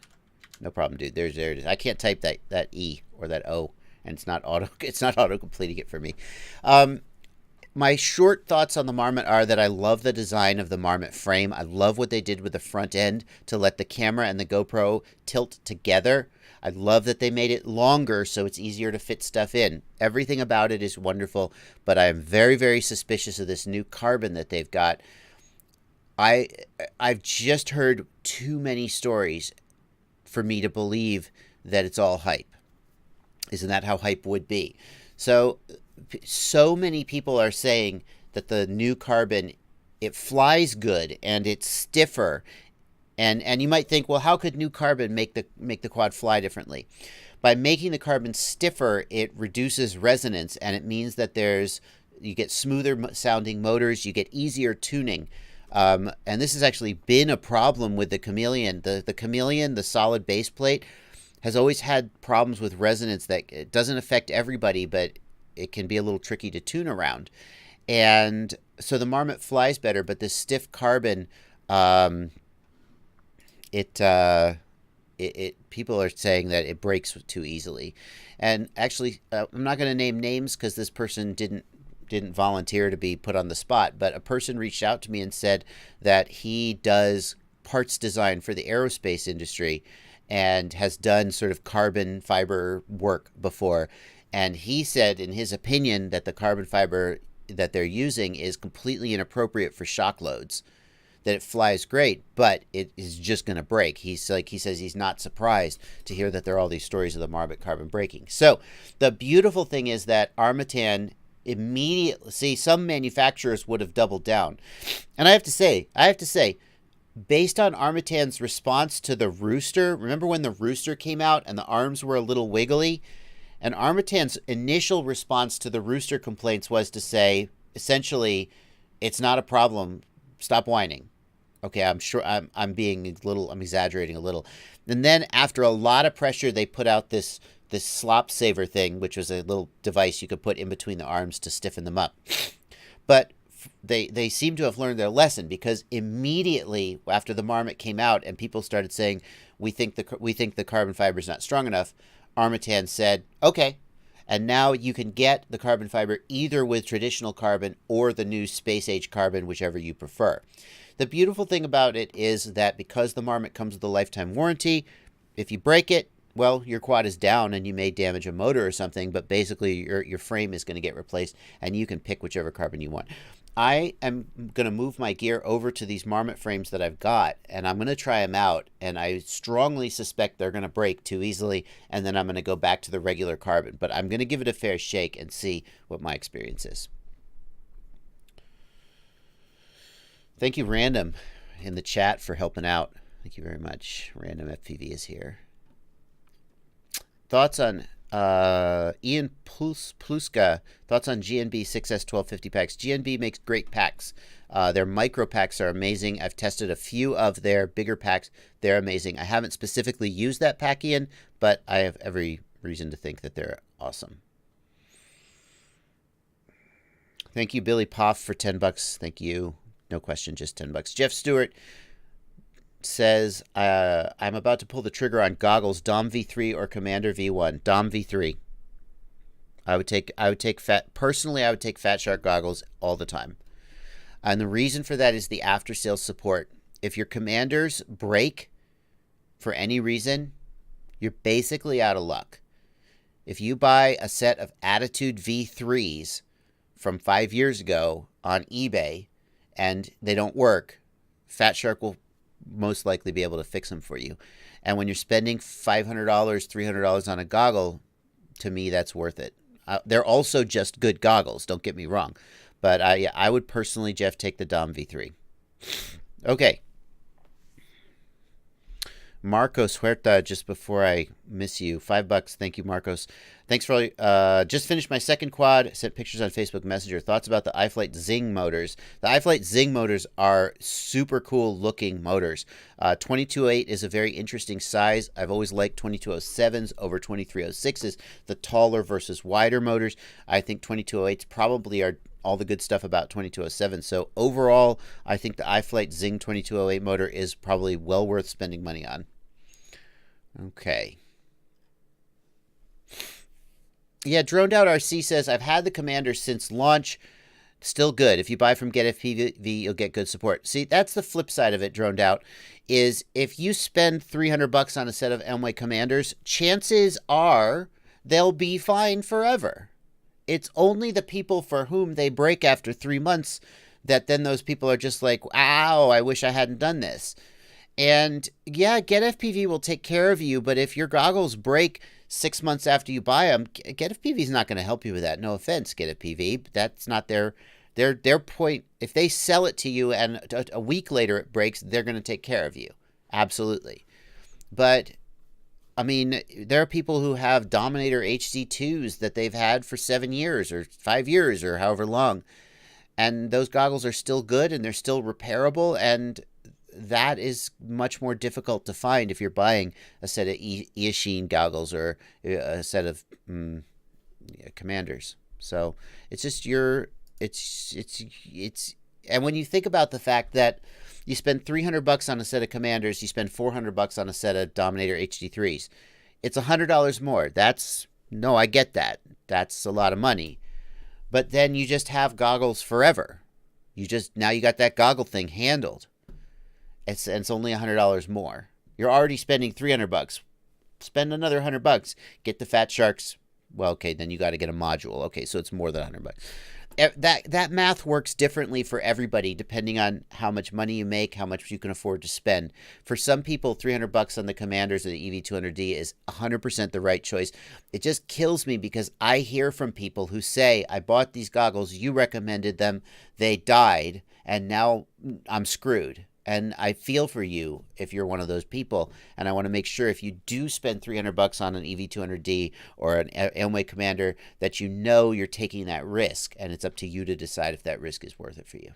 No problem, dude. There it is. I can't type that E or that O, and it's not auto completing it for me. My short thoughts on the marmot are that I love the design of the marmot frame. I love what they did with the front end to let the camera and the GoPro tilt together. I love that they made it longer so it's easier to fit stuff in. Everything about it is wonderful, but I am very, very suspicious of this new carbon that they've got. I've just heard too many stories for me to believe that it's all hype. Isn't that how hype would be? So many people are saying that the new carbon, it flies good and it's stiffer. And you might think, well, how could new carbon make the quad fly differently? By making the carbon stiffer, it reduces resonance, and it means that you get smoother sounding motors, you get easier tuning. And this has actually been a problem with the Chameleon. The Chameleon, the solid base plate, has always had problems with resonance that it doesn't affect everybody, but it can be a little tricky to tune around. And so the marmot flies better, but this stiff carbon, people are saying that it breaks too easily. And actually, I'm not going to name names because this person didn't volunteer to be put on the spot, but a person reached out to me and said that he does parts design for the aerospace industry and has done sort of carbon fiber work before. And he said, in his opinion, that the carbon fiber that they're using is completely inappropriate for shock loads. That it flies great, but it is just going to break. He says he's not surprised to hear that there are all these stories of the marmot carbon breaking. So the beautiful thing is that Armatan immediately, see, some manufacturers would have doubled down. And I have to say, based on Armatan's response to the Rooster, remember when the Rooster came out and the arms were a little wiggly? And Armatan's initial response to the Rooster complaints was to say, essentially, it's not a problem. Stop whining. Okay, I'm sure I'm exaggerating a little. And then after a lot of pressure, they put out this slop saver thing, which was a little device you could put in between the arms to stiffen them up. But they seem to have learned their lesson, because immediately after the marmot came out and people started saying, we think the carbon fiber is not strong enough, Armatan said, okay. And now you can get the carbon fiber either with traditional carbon or the new space age carbon, whichever you prefer. The beautiful thing about it is that because the marmot comes with a lifetime warranty, if you break it, well, your quad is down and you may damage a motor or something, but basically your frame is going to get replaced and you can pick whichever carbon you want. I am going to move my gear over to these marmot frames that I've got, and I'm going to try them out, and I strongly suspect they're going to break too easily, and then I'm going to go back to the regular carbon. But I'm going to give it a fair shake and see what my experience is. Thank you, Random, in the chat for helping out. Thank you very much. Random FPV is here. Thoughts on Ian Pluska, thoughts on GNB 6S1250 packs. GNB makes great packs. Their micro packs are amazing. I've tested a few of their bigger packs. They're amazing. I haven't specifically used that pack, Ian, but I have every reason to think that they're awesome. Thank you, Billy Poff, for $10. Thank you. No question, just $10. Jeff Stewart says, I'm about to pull the trigger on goggles, Dom V3 or Commander V1. Dom V3. I would take personally, I would take Fat Shark goggles all the time. And the reason for that is the after sales support. If your Commanders break for any reason, you're basically out of luck. If you buy a set of Attitude V3s from 5 years ago on eBay and they don't work, Fat Shark will most likely be able to fix them for you. And when you're spending $500, $300 on a goggle, to me, that's worth it. They're also just good goggles, don't get me wrong. But yeah, I would personally, Jeff, take the Dom V3. Okay. Marcos Huerta, just before I Miss you. $5. Thank you, Marcos. Thanks for just finished my second quad. Sent pictures on Facebook Messenger. Thoughts about the iFlight Zing motors. The iFlight Zing motors are super cool looking motors. 2208 is a very interesting size. I've always liked 2207s over 2306s, the taller versus wider motors. I think 2208s probably are all the good stuff about 2207. So overall, I think the iFlight Zing 2208 motor is probably well worth spending money on. Okay. Yeah, Droned Out RC says, I've had the Commander since launch. Still good. If you buy from Get FPV, you'll get good support. See, that's the flip side of it, Droned Out, is if you spend $300 on a set of Amway Commanders, chances are they'll be fine forever. It's only the people for whom they break after 3 months that then those people are just like, ow, I wish I hadn't done this. And yeah, Get FPV will take care of you, but if your goggles break 6 months after you buy them, Get FPV is not going to help you with that. No offense, Get FPV, but that's not their point. If they sell it to you and a week later it breaks, they're going to take care of you. Absolutely. But I mean, there are people who have Dominator HD2s that they've had for 7 years or 5 years or however long. And those goggles are still good and they're still repairable. And that is much more difficult to find if you're buying a set of Eachine goggles or a set of Commanders. So it's just and when you think about the fact that you spend $300 on a set of Commanders, you spend $400 on a set of Dominator HD3s. It's $100 more. No, I get that. That's a lot of money. But then you just have goggles forever. Now you got that goggle thing handled. It's only $100 more. You're already spending $300. Spend another $100. Get the Fat Sharks. Well, okay, then you got to get a module. Okay, so it's more than $100. That math works differently for everybody depending on how much money you make, how much you can afford to spend. For some people, $300 on the Commanders or the EV200D is 100% the right choice. It just kills me because I hear from people who say, I bought these goggles, you recommended them, they died, and now I'm screwed. And I feel for you if you're one of those people. And I want to make sure if you do spend $300 on an EV200D or an Amway Commander, that you know you're taking that risk. And it's up to you to decide if that risk is worth it for you.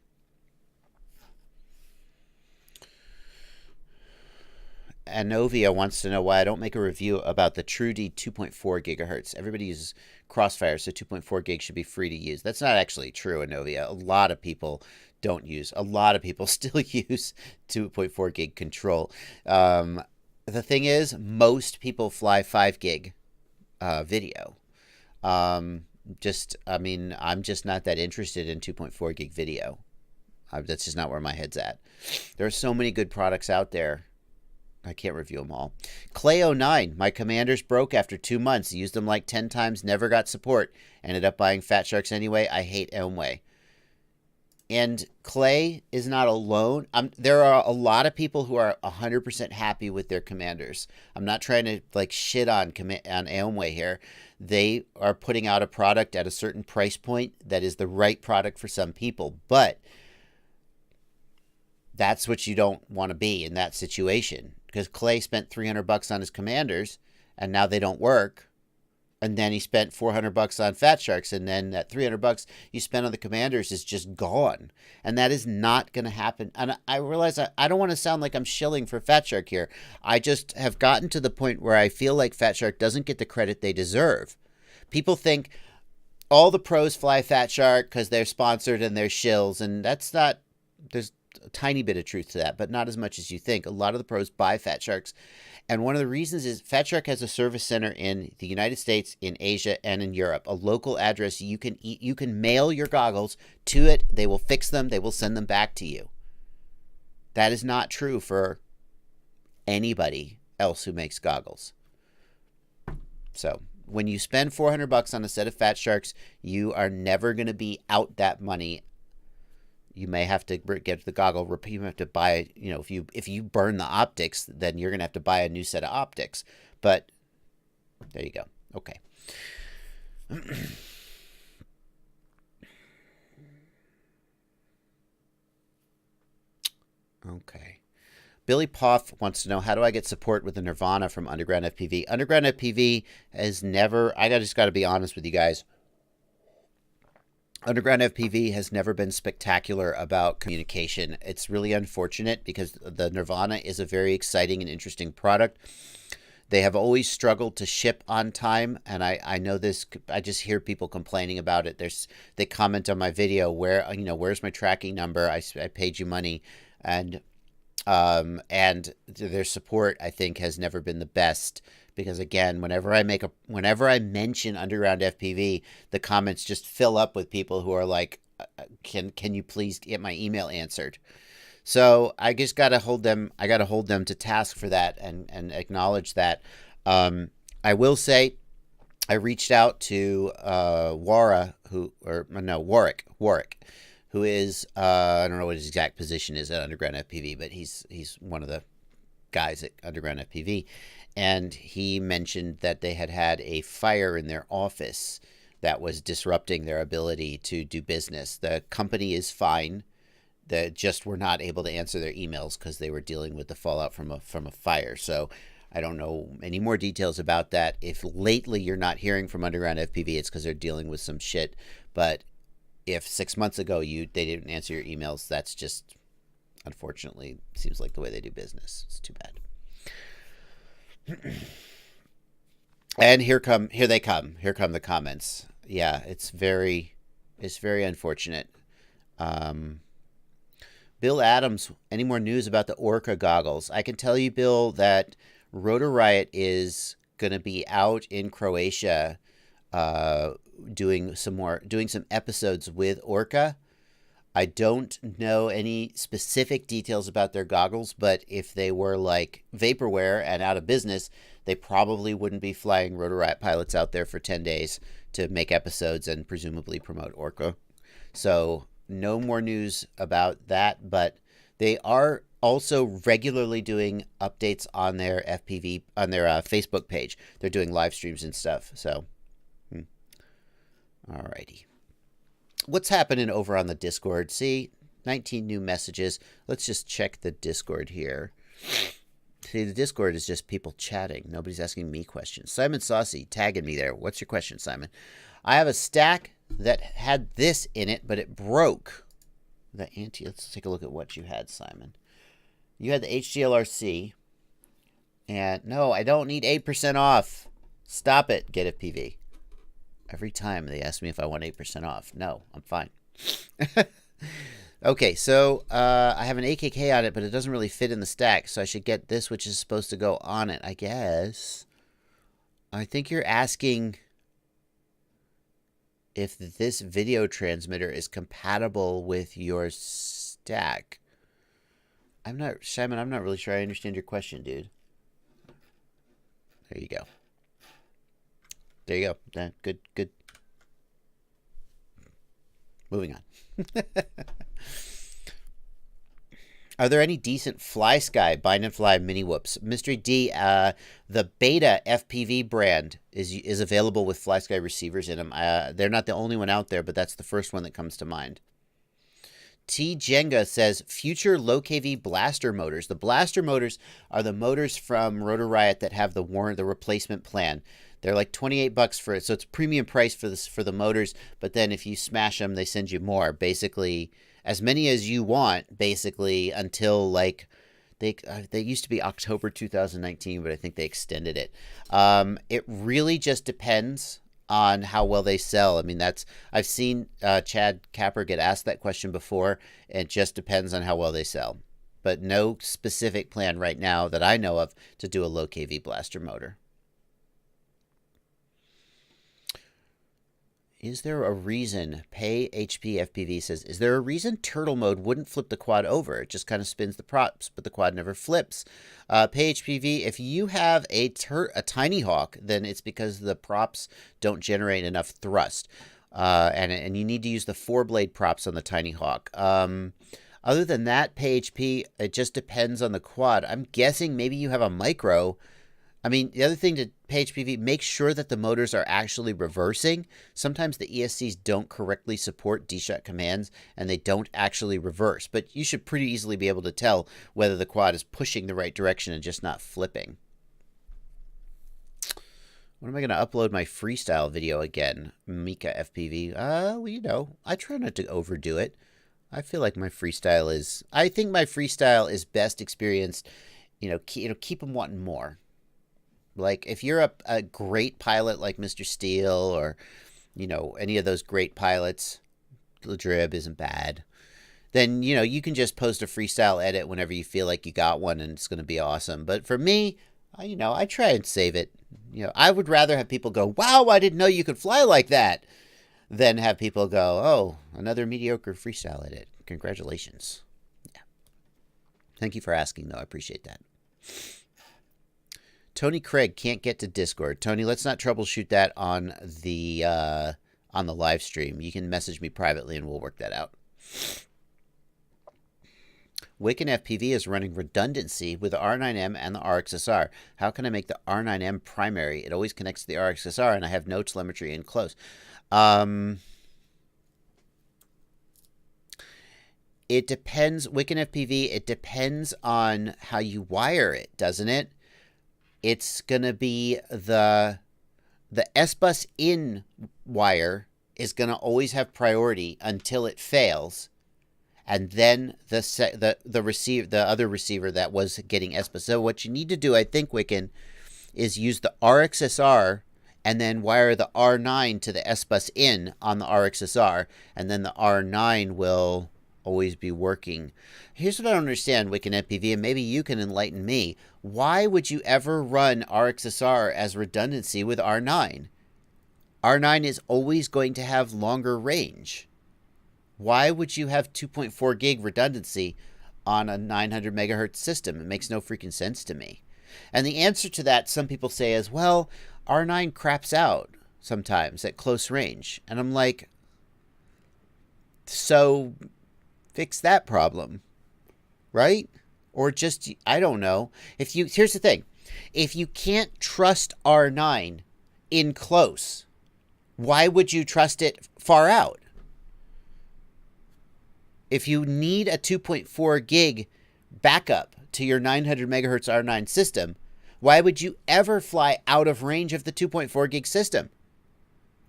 Anovia wants to know why I don't make a review about the TrueD 2.4 gigahertz. Everybody uses Crossfire, so 2.4 gig should be free to use. That's not actually true, Anovia. A lot of people don't use. A lot of people still use 2.4 gig control. The thing is, most people fly 5 gig video. I'm just not that interested in 2.4 gig video. That's just not where my head's at. There are so many good products out there. I can't review them all. Clay09, my Commanders broke after 2 months. Used them like 10 times, never got support. Ended up buying Fat Sharks anyway. I hate Amway. And Clay is not alone. There are a lot of people who are 100% happy with their Commanders. I'm not trying to like shit on Amway here. They are putting out a product at a certain price point that is the right product for some people. But that's what you don't want to be in that situation. Because Clay spent $300 on his Commanders, and now they don't work. And then he spent $400 on Fat Sharks, and then that $300 you spent on the Commanders is just gone. And that is not going to happen. And I realize I don't want to sound like I'm shilling for Fat Shark here. I just have gotten to the point where I feel like Fat Shark doesn't get the credit they deserve. People think all the pros fly Fat Shark because they're sponsored and they're shills, and that's not... There's a tiny bit of truth to that, but not as much as you think. A lot of the pros buy Fat Sharks. And one of the reasons is Fat Shark has a service center in the United States, in Asia, and in Europe. A local address. You can mail your goggles to it. They will fix them. They will send them back to you. That is not true for anybody else who makes goggles. So when you spend $400 on a set of Fat Sharks, you are never going to be out that money. You may have to get the goggle. You have to buy, if you burn the optics, then you're going to have to buy a new set of optics. But there you go. Okay. Okay. Billy Poff wants to know, how do I get support with the Nirvana from Underground FPV? Underground FPV has never, just got to be honest with you guys. Underground FPV has never been spectacular about communication. It's really unfortunate because the Nirvana is a very exciting and interesting product. They have always struggled to ship on time, and I know this. I just hear people complaining about it. They comment on my video, where's my tracking number? I paid you money, and their support, I think, has never been the best, because again, whenever I mention Underground FPV, the comments just fill up with people who are like, can you please get my email answered? So I just got to hold them. I got to hold them to task for that and acknowledge that. I will say, I reached out to Warwick, who is I don't know what his exact position is at Underground FPV, but he's one of the guys at Underground FPV, and he mentioned that they had a fire in their office that was disrupting their ability to do business. The company is fine. They just were not able to answer their emails because they were dealing with the fallout from a fire. So I don't know any more details about that. If lately you're not hearing from Underground FPV, it's because they're dealing with some shit. But if 6 months ago they didn't answer your emails, that's just, unfortunately, seems like the way they do business. It's too bad. And here come the comments. Yeah, it's very unfortunate. Bill Adams, any more news about the Orca goggles? I can tell you, Bill, that Rotor Riot is going to be out in Croatia doing some episodes with Orca. I don't know any specific details about their goggles, but if they were like vaporware and out of business, they probably wouldn't be flying Rotor Riot pilots out there for 10 days to make episodes and presumably promote Orca. So no more news about that, but they are also regularly doing updates on their FPV, on their Facebook page. They're doing live streams and stuff. So, alrighty. What's happening over on the Discord? See, 19 new messages. Let's just check the Discord here. See, the Discord is just people chatting. Nobody's asking me questions. Simon Saucy tagging me there. What's your question, Simon? I have a stack that had this in it, but it broke. Let's take a look at what you had, Simon. You had the HDLRC. And no, I don't need 8% off. Stop it, Get It PV. Every time they ask me if I want 8% off. No, I'm fine. Okay, so I have an AKK on it, but it doesn't really fit in the stack, so I should get this, which is supposed to go on it, I guess. I think you're asking if this video transmitter is compatible with your stack. Simon, I'm not really sure I understand your question, dude. There you go. There you go. Good. Moving on. Are there any decent Fly Sky Bind and Fly mini whoops? Mystery D, the Beta FPV brand is available with Fly Sky receivers in them. They're not the only one out there, but that's the first one that comes to mind. T Jenga says future low KV blaster motors. The blaster motors are the motors from Rotor Riot that have the replacement plan. They're like $28 for it, so it's premium price for the motors. But then if you smash them, they send you more. Basically, as many as you want. Basically, until like they used to be October 2019, but I think they extended it. It really just depends on how well they sell. I mean, I've seen Chad Capper get asked that question before. It just depends on how well they sell. But no specific plan right now that I know of to do a low KV blaster motor. Is there a reason, Pay HP FPV says, is there a reason turtle mode wouldn't flip the quad over? It just kind of spins the props, but the quad never flips. Pay HPV, if you have a tiny hawk, then it's because the props don't generate enough thrust. And you need to use the 4-blade props on the tiny hawk. Other than that, Pay HP, it just depends on the quad. I'm guessing maybe you have a micro. I mean, the other thing to pay HPV, make sure that the motors are actually reversing. Sometimes the ESCs don't correctly support D-shut commands, and they don't actually reverse. But you should pretty easily be able to tell whether the quad is pushing the right direction and just not flipping. When am I going to upload my freestyle video again? Mika FPV. Well, you know, I try not to overdo it. I feel like my freestyle is... I think my freestyle is best experienced. You know, keep them wanting more. Like, if you're a great pilot like Mr. Steele or, you know, any of those great pilots, Ladrib isn't bad, then, you know, you can just post a freestyle edit whenever you feel like you got one and it's going to be awesome. But for me, you know, I try and save it. You know, I would rather have people go, wow, I didn't know you could fly like that, than have people go, oh, another mediocre freestyle edit. Congratulations. Yeah. Thank you for asking, though. I appreciate that. Tony Craig can't get to Discord. Tony, let's not troubleshoot that on the live stream. You can message me privately and we'll work that out. Wiccan FPV is running redundancy with the R9M and the RXSR. How can I make the R9M primary? It always connects to the RXSR and I have no telemetry in close. It depends, Wiccan FPV, it depends on how you wire it, doesn't it? It's going to be the S-bus in wire is going to always have priority until it fails. And then the other receiver that was getting S-bus. So what you need to do, I think, Wiccan, is use the RXSR and then wire the R9 to the S-bus in on the RXSR. And then the R9 will always be working. Here's what I don't understand, Wiccan FPV, and maybe you can enlighten me. Why would you ever run RXSR as redundancy with R9? R9 is always going to have longer range. Why would you have 2.4 gig redundancy on a 900 megahertz system? It makes no freaking sense to me. And the answer to that, some people say, is, well, R9 craps out sometimes at close range. And I'm like, so fix that problem, right? Or just, I don't know. Here's the thing. If you can't trust R9 in close, why would you trust it far out? If you need a 2.4 gig backup to your 900 megahertz R9 system, why would you ever fly out of range of the 2.4 gig system?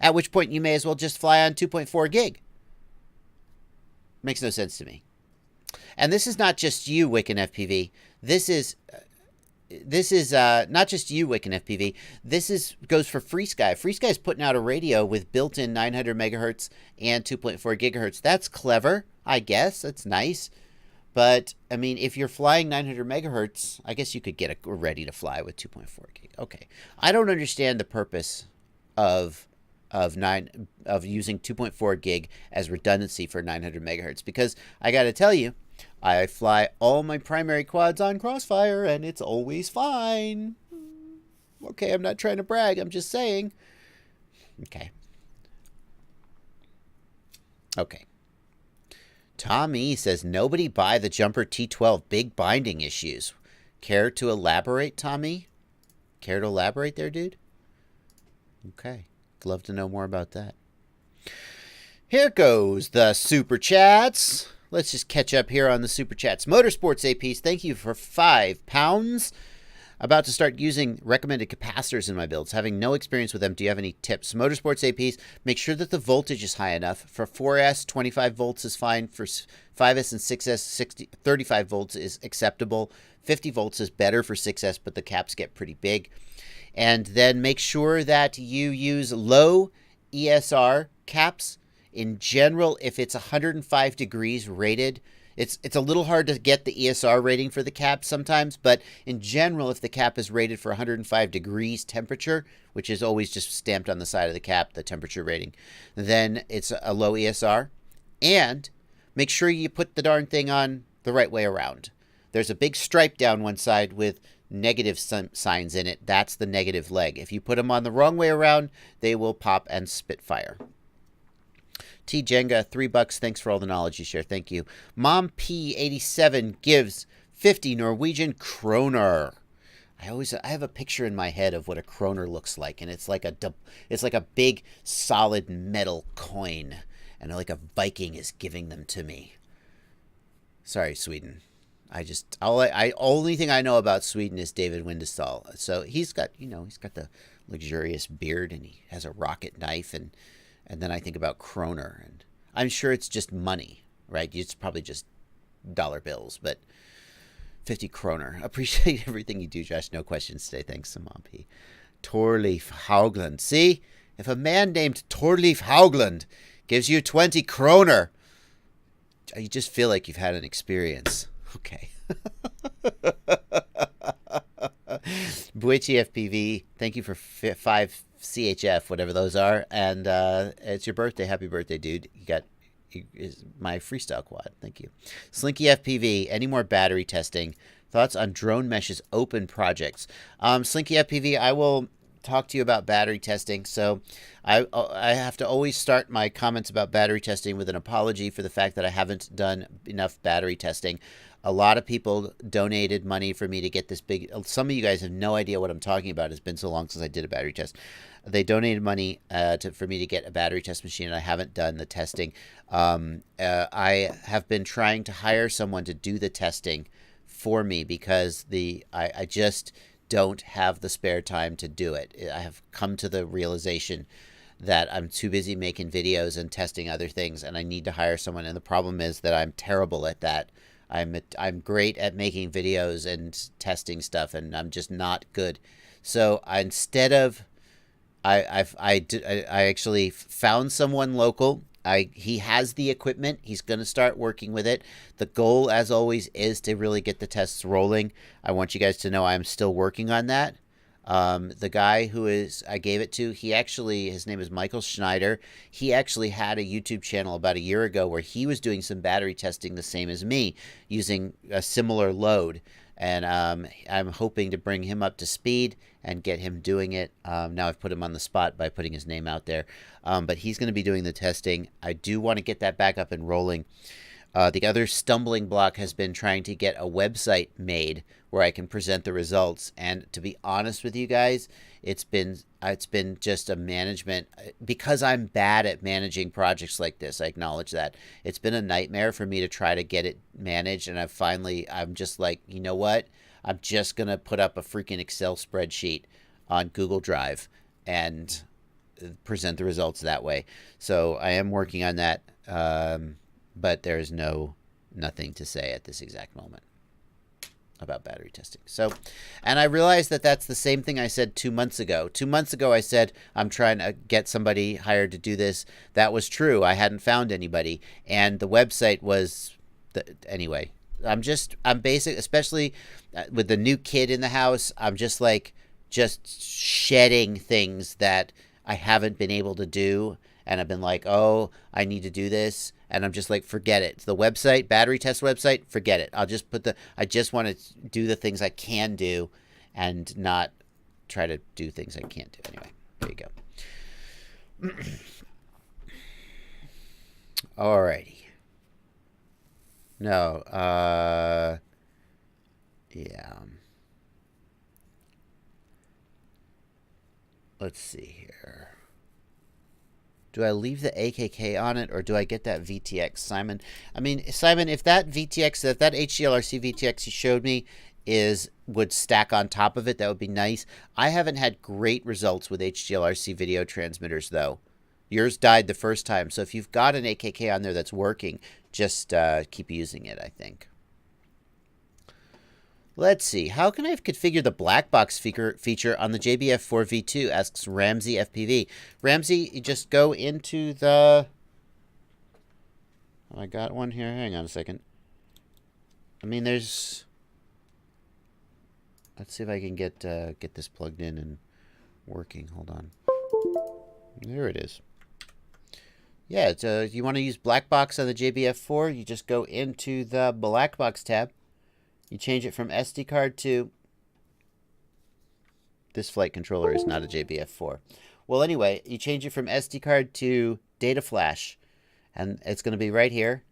At which point you may as well just fly on 2.4 gig. Makes no sense to me. And this is not just you, Wiccan FPV. This is not just you, Wiccan FPV. This goes for FreeSky. FreeSky is putting out a radio with built-in 900 megahertz and 2.4 gigahertz. That's clever, I guess. That's nice. But, I mean, if you're flying 900 megahertz, I guess you could get ready to fly with 2.4 gig. Okay. I don't understand the purpose of using 2.4 gig as redundancy for 900 megahertz, because I got to tell you, I fly all my primary quads on Crossfire and it's always fine. Okay, I'm not trying to brag, I'm just saying. Okay. Tommy says, nobody buy the Jumper T12, big binding issues. Care to elaborate, Tommy? Care to elaborate there, dude? Okay. Love to know more about that. Here goes the Super Chats. Let's just catch up here on the Super Chats. Motorsports APs, thank you for £5. About to start using recommended capacitors in my builds. Having no experience with them, do you have any tips? Motorsports APs, make sure that the voltage is high enough. For 4S, 25 volts is fine. For 5S and 6S, 35 volts is acceptable. 50 volts is better for 6S, but the caps get pretty big. And then make sure that you use low ESR caps. In general, if it's 105 degrees rated, it's a little hard to get the ESR rating for the cap sometimes, but in general, if the cap is rated for 105 degrees temperature, which is always just stamped on the side of the cap, the temperature rating, then it's a low ESR. And make sure you put the darn thing on the right way around. There's a big stripe down one side with negative signs in it. That's the negative leg. If you put them on the wrong way around, they will pop and spit fire. T Jenga, $3. Thanks for all the knowledge you share. Thank you. Mom P87 gives 50 Norwegian kroner. I have a picture in my head of what a kroner looks like, and it's like a big solid metal coin, and like a Viking is giving them to me. Sorry, Sweden. Only thing I know about Sweden is David Windestål. So he's got the luxurious beard, and he has a rocket knife, and then I think about kroner, and I'm sure it's just money, right? It's probably just dollar bills, but 50 kroner. Appreciate everything you do, Josh. No questions today. Thanks, Samam P. Torleif Haugland. See? If a man named Torleif Haugland gives you 20 kroner, you just feel like you've had an experience. Okay. Buichi FPV, thank you for 5 CHF, whatever those are. And it's your birthday. Happy birthday, dude. You got is my freestyle quad. Thank you. Slinky FPV, any more battery testing? Thoughts on drone meshes open projects? Slinky FPV, I will talk to you about battery testing. So I have to always start my comments about battery testing with an apology for the fact that I haven't done enough battery testing. A lot of people donated money for me to get this big. Some of you guys have no idea what I'm talking about. It's been so long since I did a battery test. They donated money for me to get a battery test machine, and I haven't done the testing. I have been trying to hire someone to do the testing for me because I just don't have the spare time to do it. I have come to the realization that I'm too busy making videos and testing other things, and I need to hire someone. And the problem is that I'm terrible at that. I'm great at making videos and testing stuff, and I'm just not good. So instead of I actually found someone local. He has the equipment. He's going to start working with it. The goal, as always, is to really get the tests rolling. I want you guys to know I'm still working on that. The guy I gave it to, his name is Michael Schneider. He actually had a YouTube channel about a year ago where he was doing some battery testing the same as me using a similar load. And I'm hoping to bring him up to speed and get him doing it. Now I've put him on the spot by putting his name out there. But he's going to be doing the testing. I do want to get that back up and rolling. The other stumbling block has been trying to get a website made where I can present the results. And to be honest with you guys, it's been just a management, because I'm bad at managing projects like this. I acknowledge that. It's been a nightmare for me to try to get it managed, and I'm just like, you know what? I'm just going to put up a freaking Excel spreadsheet on Google Drive and present the results that way. So I am working on that, but there's nothing to say at this exact moment about battery testing. So, and I realized that that's the same thing I said 2 months ago. 2 months ago, I said, I'm trying to get somebody hired to do this. That was true. I hadn't found anybody. And the website was, anyway, I'm basic, especially with the new kid in the house. I'm just shedding things that I haven't been able to do. And I've been like, oh, I need to do this. And I'm just like, forget it. The website, battery test website, forget it. I just want to do the things I can do and not try to do things I can't do. Anyway, there you go. Alrighty. No, yeah. Let's see here. Do I leave the AKK on it, or do I get that VTX, Simon? I mean, Simon, if that HDLRC VTX you showed me would stack on top of it, that would be nice. I haven't had great results with HDLRC video transmitters, though. Yours died the first time, so if you've got an AKK on there that's working, just keep using it, I think. Let's see. How can I configure the black box feature on the JBF4V2? Asks Ramsey FPV. Ramsey, you just go into the... Oh, I got one here. Hang on a second. I mean, there's... Let's see if I can get this plugged in and working. Hold on. There it is. Yeah, it's you want to use black box on the JBF4, you just go into the black box tab. You change it from SD card to... This flight controller is not a JBF4. Well, anyway, you change it from SD card to data flash. And it's going to be right here.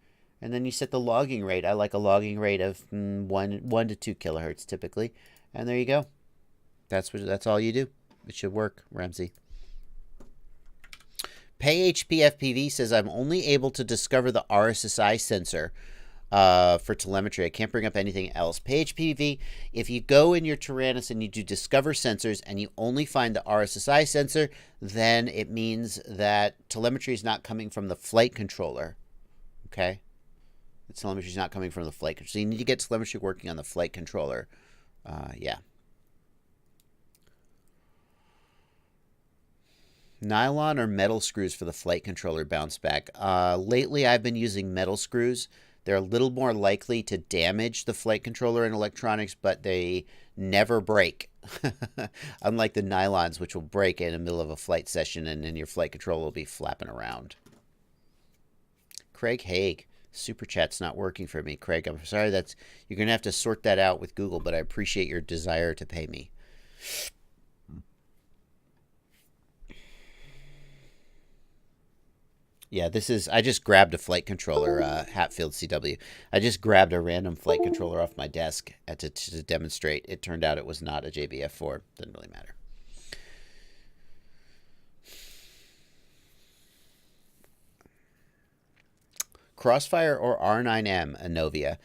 And then you set the logging rate. I like a logging rate of 1 to 2 kilohertz typically. And there you go. That's all you do. It should work, Ramsey. PayHPFPV says I'm only able to discover the RSSI sensor for telemetry. I can't bring up anything else. PayHPV, if you go in your Tyrannus and you do discover sensors and you only find the RSSI sensor, then it means that telemetry is not coming from the flight controller. Okay? The telemetry is not coming from the flight controller. So you need to get telemetry working on the flight controller. Yeah. Nylon or metal screws for the flight controller bounce back. Lately, I've been using metal screws. They're a little more likely to damage the flight controller and electronics, but they never break. Unlike the nylons, which will break in the middle of a flight session, and then your flight controller will be flapping around. Craig Haig. Super chat's not working for me. Craig, I'm sorry. You're going to have to sort that out with Google, but I appreciate your desire to pay me. Yeah, I just grabbed a flight controller, Hatfield CW. I just grabbed a random flight controller off my desk to demonstrate. It turned out it was not a JBF4. Didn't really matter. Crossfire or R9M, Anovia?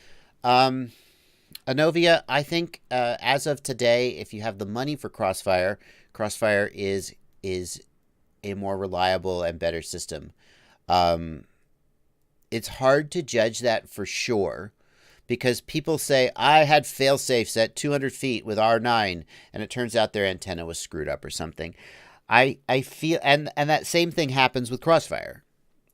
Anovia, I think as of today, if you have the money for Crossfire, Crossfire is a more reliable and better system. It's hard to judge that for sure because people say, I had fail-safes at 200 feet with R9, and it turns out their antenna was screwed up or something. I feel, and that same thing happens with Crossfire.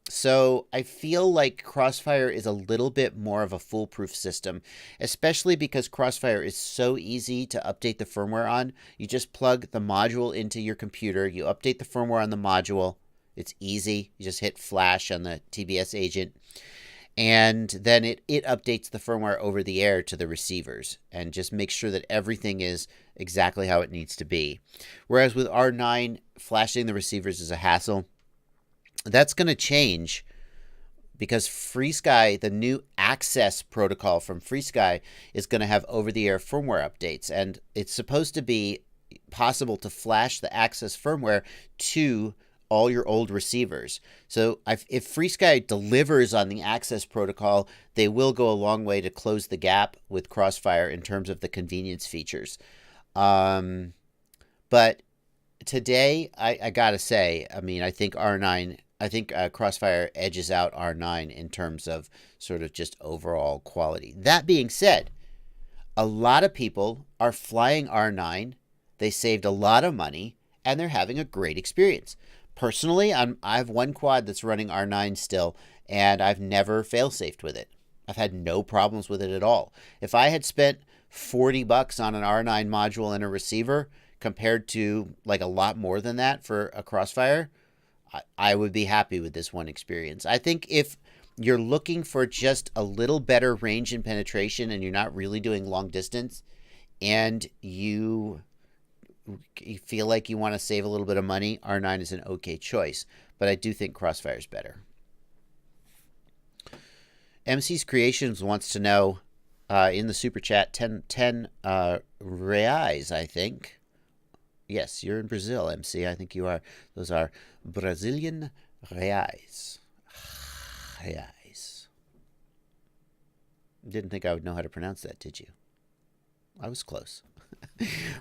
So I feel like Crossfire is a little bit more of a foolproof system, especially because Crossfire is so easy to update the firmware on. You just plug the module into your computer, you update the firmware on the module. It's easy. You just hit flash on the TBS agent, and then it updates the firmware over the air to the receivers and just makes sure that everything is exactly how it needs to be. Whereas with R9, flashing the receivers is a hassle. That's going to change because FreeSky, the new access protocol from FreeSky, is going to have over-the-air firmware updates, and it's supposed to be possible to flash the access firmware to all your old receivers. So if FreeSky delivers on the access protocol, they will go a long way to close the gap with Crossfire in terms of the convenience features. But today, I gotta say, I mean, I think Crossfire edges out R9 in terms of sort of just overall quality. That being said, a lot of people are flying R9. They saved a lot of money, and they're having a great experience. Personally, I have one quad that's running R9 still, and I've never fail-safed with it. I've had no problems with it at all. If I had spent $40 on an R9 module and a receiver compared to like a lot more than that for a Crossfire, I would be happy with this one experience. I think if you're looking for just a little better range and penetration and you're not really doing long distance and you feel like you want to save a little bit of money, R9 is an okay choice. But I do think Crossfire is better. MC's Creations wants to know in the super chat 10 reais, I think. Yes, you're in Brazil, MC. I think you are. Those are Brazilian reais. Reais. Didn't think I would know how to pronounce that, did you? I was close.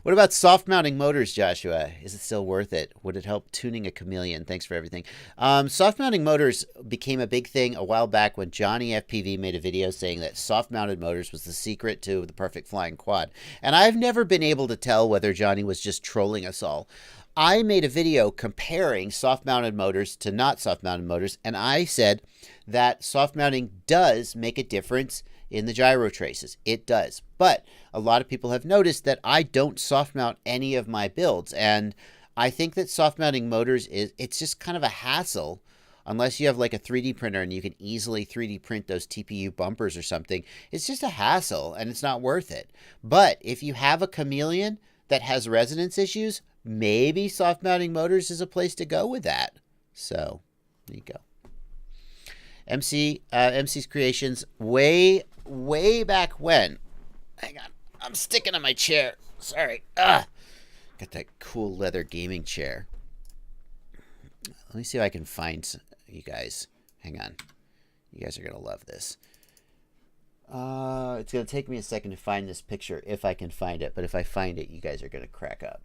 What about soft mounting motors, Joshua? Is it still worth it? Would it help tuning a Chameleon? Thanks for everything. Soft mounting motors became a big thing a while back when Johnny FPV made a video saying that soft mounted motors was the secret to the perfect flying quad. And I've never been able to tell whether Johnny was just trolling us all. I made a video comparing soft mounted motors to not soft mounted motors, and I said that soft mounting does make a difference in the gyro traces. It does. But a lot of people have noticed that I don't soft mount any of my builds. And I think that soft mounting motors it's just kind of a hassle unless you have like a 3D printer and you can easily 3D print those TPU bumpers or something. It's just a hassle and it's not worth it. But if you have a Chameleon that has resonance issues, maybe soft mounting motors is a place to go with that. So there you go. MC's Creations way back when. Hang on. I'm sticking on my chair. Sorry. Got that cool leather gaming chair. Let me see if I can find you guys. Hang on. You guys are going to love this. It's going to take me a second to find this picture if I can find it. But if I find it, you guys are going to crack up.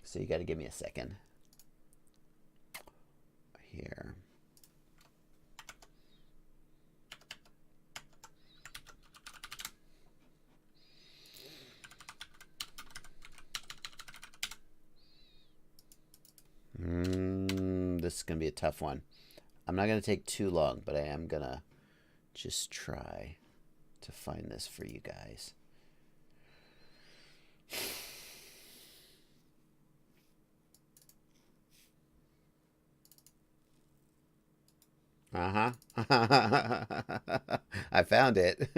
So you got to give me a second. Here. This is going to be a tough one. I'm not going to take too long, but I am going to just try to find this for you guys. Uh-huh. I found it.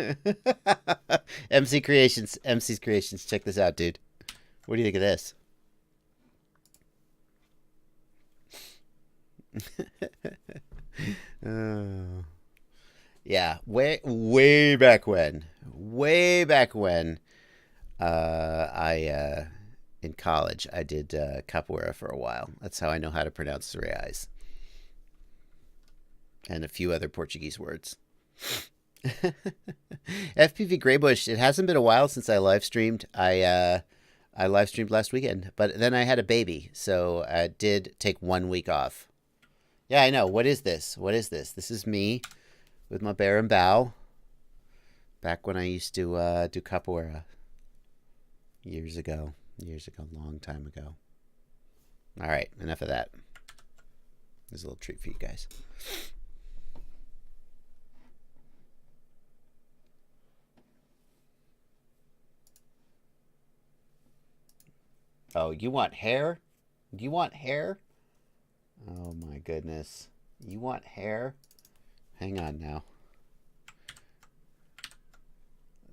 MC Creations. MC's Creations. Check this out, dude. What do you think of this? Yeah, way back when, I in college I did capoeira for a while. That's how I know how to pronounce the reais and a few other Portuguese words. FPV Greybush. It hasn't been a while since I live streamed. I live streamed last weekend, but then I had a baby, so I did take 1 week off. Yeah, I know. What is this? What is this? This is me with my bear and bow. Back when I used to do capoeira. Years ago. Long time ago. All right, enough of that. There's a little treat for you guys. Oh, you want hair? You want hair? Oh my goodness. You want hair? Hang on now.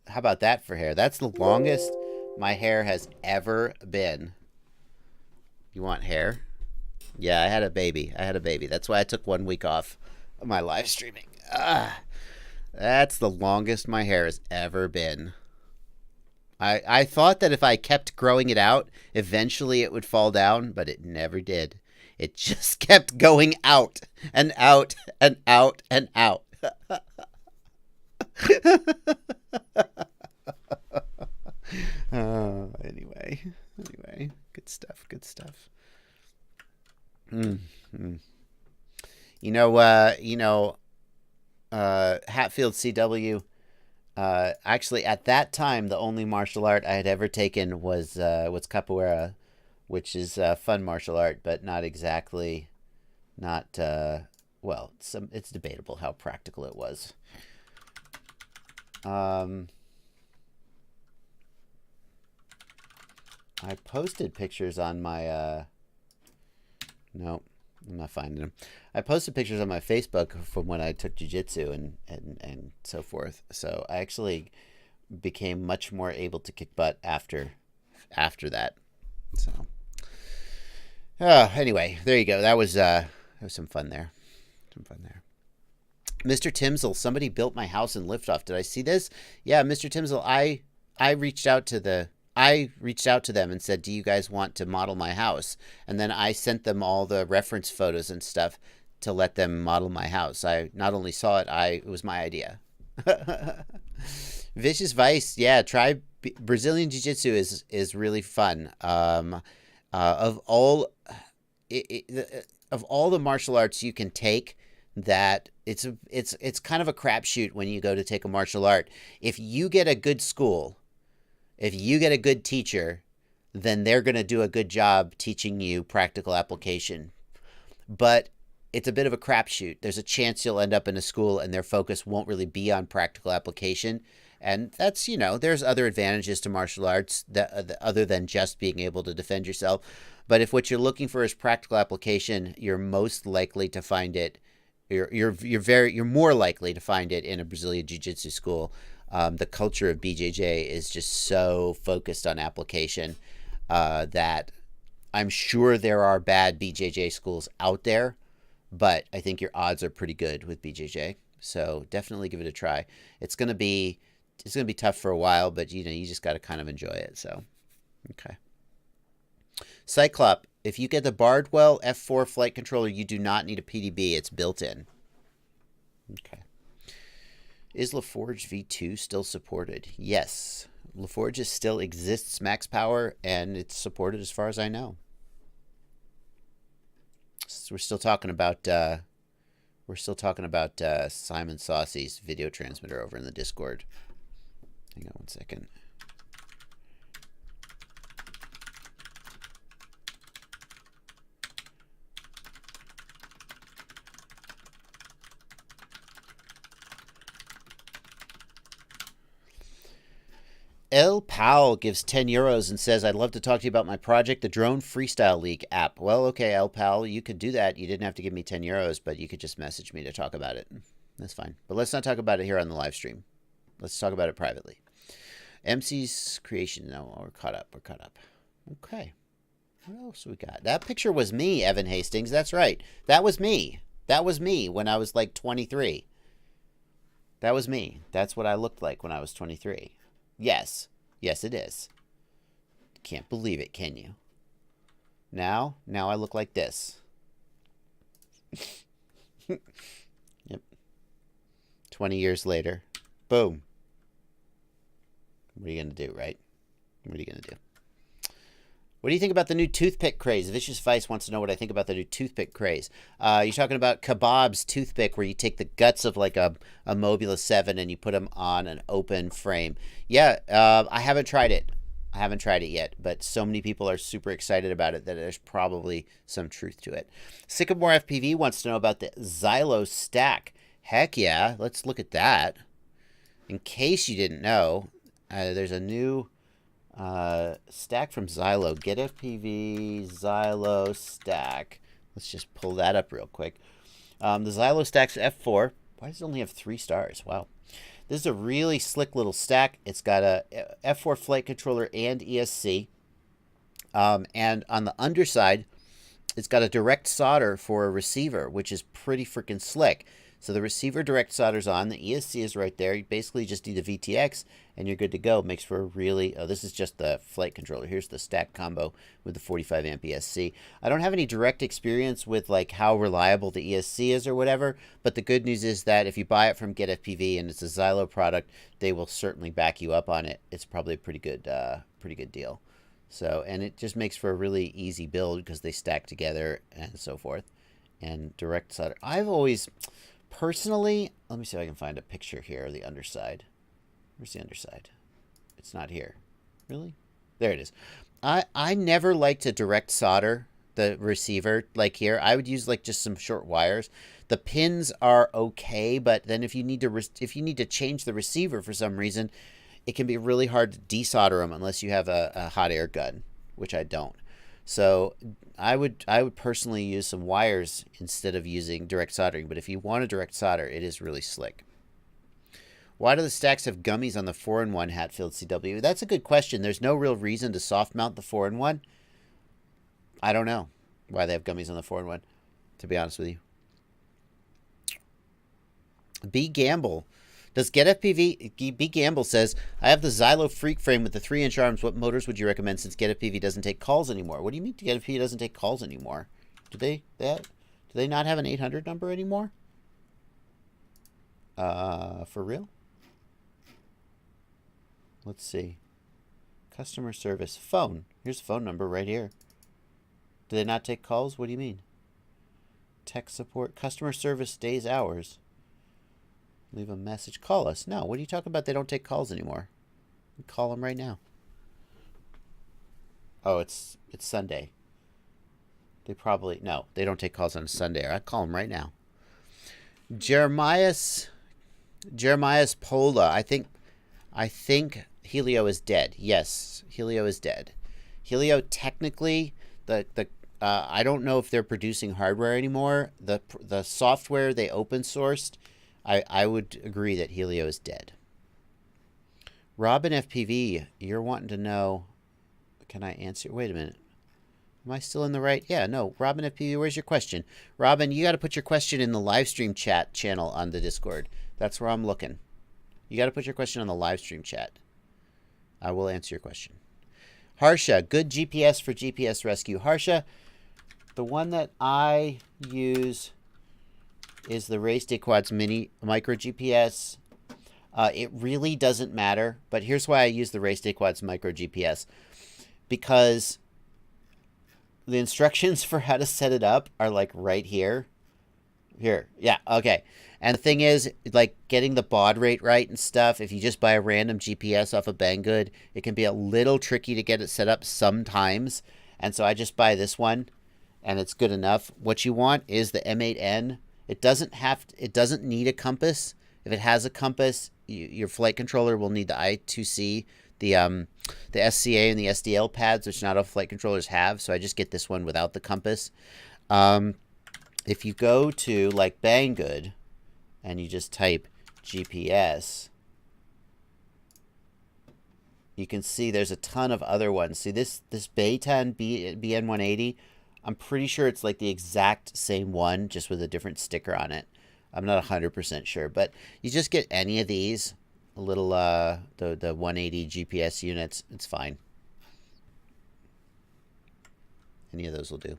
How about that for hair? That's the longest my hair has ever been. You want hair? Yeah, I had a baby. That's why I took 1 week off of my live streaming. That's the longest my hair has ever been. I thought that if I kept growing it out, eventually it would fall down, but it never did. It just kept going out and out and out and out. Anyway, good stuff. Hatfield CW. Actually, at that time, the only martial art I had ever taken was capoeira, which is fun martial art, but not exactly, well, it's debatable how practical it was. I posted pictures on my, no, I'm not finding them. I posted pictures on my Facebook from when I took jiu-jitsu and so forth. So I actually became much more able to kick butt after that. So anyway, there you go. That was some fun there. Mr. Timsel, somebody built my house in Liftoff. Did I see this? Yeah, Mr. Timsel, I reached out to them and said, do you guys want to model my house? And then I sent them all the reference photos and stuff to let them model my house. I not only saw it, it was my idea. Vicious Vice, yeah, try Brazilian Jiu-Jitsu is really fun. Of all the martial arts you can take, that it's kind of a crapshoot when you go to take a martial art. If you get a good school, if you get a good teacher, then they're going to do a good job teaching you practical application. But it's a bit of a crapshoot. There's a chance you'll end up in a school and their focus won't really be on practical application. And that's, there's other advantages to martial arts that other than just being able to defend yourself. But if what you're looking for is practical application, you're most likely to find it. You're more likely to find it in a Brazilian Jiu-Jitsu school. The culture of BJJ is just so focused on application that I'm sure there are bad BJJ schools out there, but I think your odds are pretty good with BJJ. So definitely give it a try. It's gonna be tough for a while, but you just got to kind of enjoy it. So, okay. Cyclop, if you get the Bardwell F4 flight controller, you do not need a PDB. It's built in. Okay. Is LaForge V2 still supported? Yes. LaForge still exists, max power, and it's supported as far as I know. So we're still talking about Simon Saucy's video transmitter over in the Discord. Hang on one second. L. Powell gives 10 euros and says, I'd love to talk to you about my project, the Drone Freestyle League app. Well, okay, L. Powell, you could do that. You didn't have to give me 10 euros, but you could just message me to talk about it. That's fine. But let's not talk about it here on the live stream. Let's talk about it privately. MC's creation. No, we're caught up. We're caught up. Okay. What else we got? That picture was me, Evan Hastings. That's right. That was me. That was me when I was like 23. That was me. That's what I looked like when I was 23. Yes. Yes, it is. Can't believe it, can you? Now I look like this. Yep. 20 years later. Boom. What are you going to do, right? What are you going to do? What do you think about the new toothpick craze? Vicious Vice wants to know what I think about the new toothpick craze. You're talking about Kebab's toothpick, where you take the guts of like a Mobula 7 and you put them on an open frame. Yeah, I haven't tried it. I haven't tried it yet, but so many people are super excited about it that there's probably some truth to it. Sycamore FPV wants to know about the Xylo stack. Heck yeah, let's look at that. In case you didn't know, there's a new stack from Xylo. Get FPV Xylo stack. Let's just pull that up real quick. The Xylo stack's F4. Why does it only have 3 stars? Wow. This is a really slick little stack. It's got a F4 flight controller and ESC. And on the underside, it's got a direct solder for a receiver, which is pretty freaking slick. So the receiver direct solder's on. The ESC is right there. You basically just need the VTX, and you're good to go. Makes for a really... Oh, this is just the flight controller. Here's the stack combo with the 45 amp ESC. I don't have any direct experience with like how reliable the ESC is or whatever, but the good news is that if you buy it from Get FPV and it's a Xylo product, they will certainly back you up on it. It's probably a pretty good deal. So, and it just makes for a really easy build because they stack together and so forth. And direct solder. I've always... Personally, let me see if I can find a picture here of the underside. Where's the underside? It's not here. Really? There it is. I never like to direct solder the receiver like here. I would use like just some short wires. The pins are okay, but then if you need to change the receiver for some reason, it can be really hard to desolder them unless you have a hot air gun, which I don't. So I would personally use some wires instead of using direct soldering. But if you want to direct solder, it is really slick. Why do the stacks have gummies on the 4-in-1 Hatfield CW? That's a good question. There's no real reason to soft mount the 4-in-1. I don't know why they have gummies on the 4-in-1, to be honest with you. B. Gamble. Does Get FPV... B. Gamble says, I have the Xylo Freak frame with the 3-inch arms. What motors would you recommend since Get FPV doesn't take calls anymore? What do you mean Get FPV doesn't take calls anymore? Do they not have an 800 number anymore? For real? Let's see. Customer service. Phone. Here's a phone number right here. Do they not take calls? What do you mean? Tech support. Customer service days, hours. Leave a message. Call us. No, what are you talking about? They don't take calls anymore. Call them right now. Oh, it's Sunday. They probably... No, they don't take calls on Sunday. I'd call them right now. Jeremiah's Pola. I think Helio is dead. Yes, Helio is dead. Helio technically... I don't know if they're producing hardware anymore. The software they open sourced... I would agree that Helio is dead. Robin FPV, you're wanting to know... Can I answer? Wait a minute. Am I still in the right? Yeah, no. Robin FPV, where's your question? Robin, you got to put your question in the Livestream chat channel on the Discord. That's where I'm looking. You got to put your question on the Livestream chat. I will answer your question. Harsha, good GPS for GPS rescue. Harsha, the one that I use is the Race Day Quads Mini Micro GPS. It really doesn't matter, but here's why I use the Race Day Quads Micro GPS. Because the instructions for how to set it up are like right here. Here, yeah, okay. And the thing is, like getting the baud rate right and stuff, if you just buy a random GPS off of Banggood, it can be a little tricky to get it set up sometimes. And so I just buy this one, and it's good enough. What you want is the M8N. It doesn't need a compass. If it has a compass, your flight controller will need the I2C, the SCA and the SDL pads, which not all flight controllers have. So I just get this one without the compass. If you go to like Banggood and you just type GPS, you can see there's a ton of other ones. See this Bayton BN180, I'm pretty sure it's like the exact same one, just with a different sticker on it. I'm not 100% sure, but you just get any of these, a little the 180 GPS units, it's fine. Any of those will do.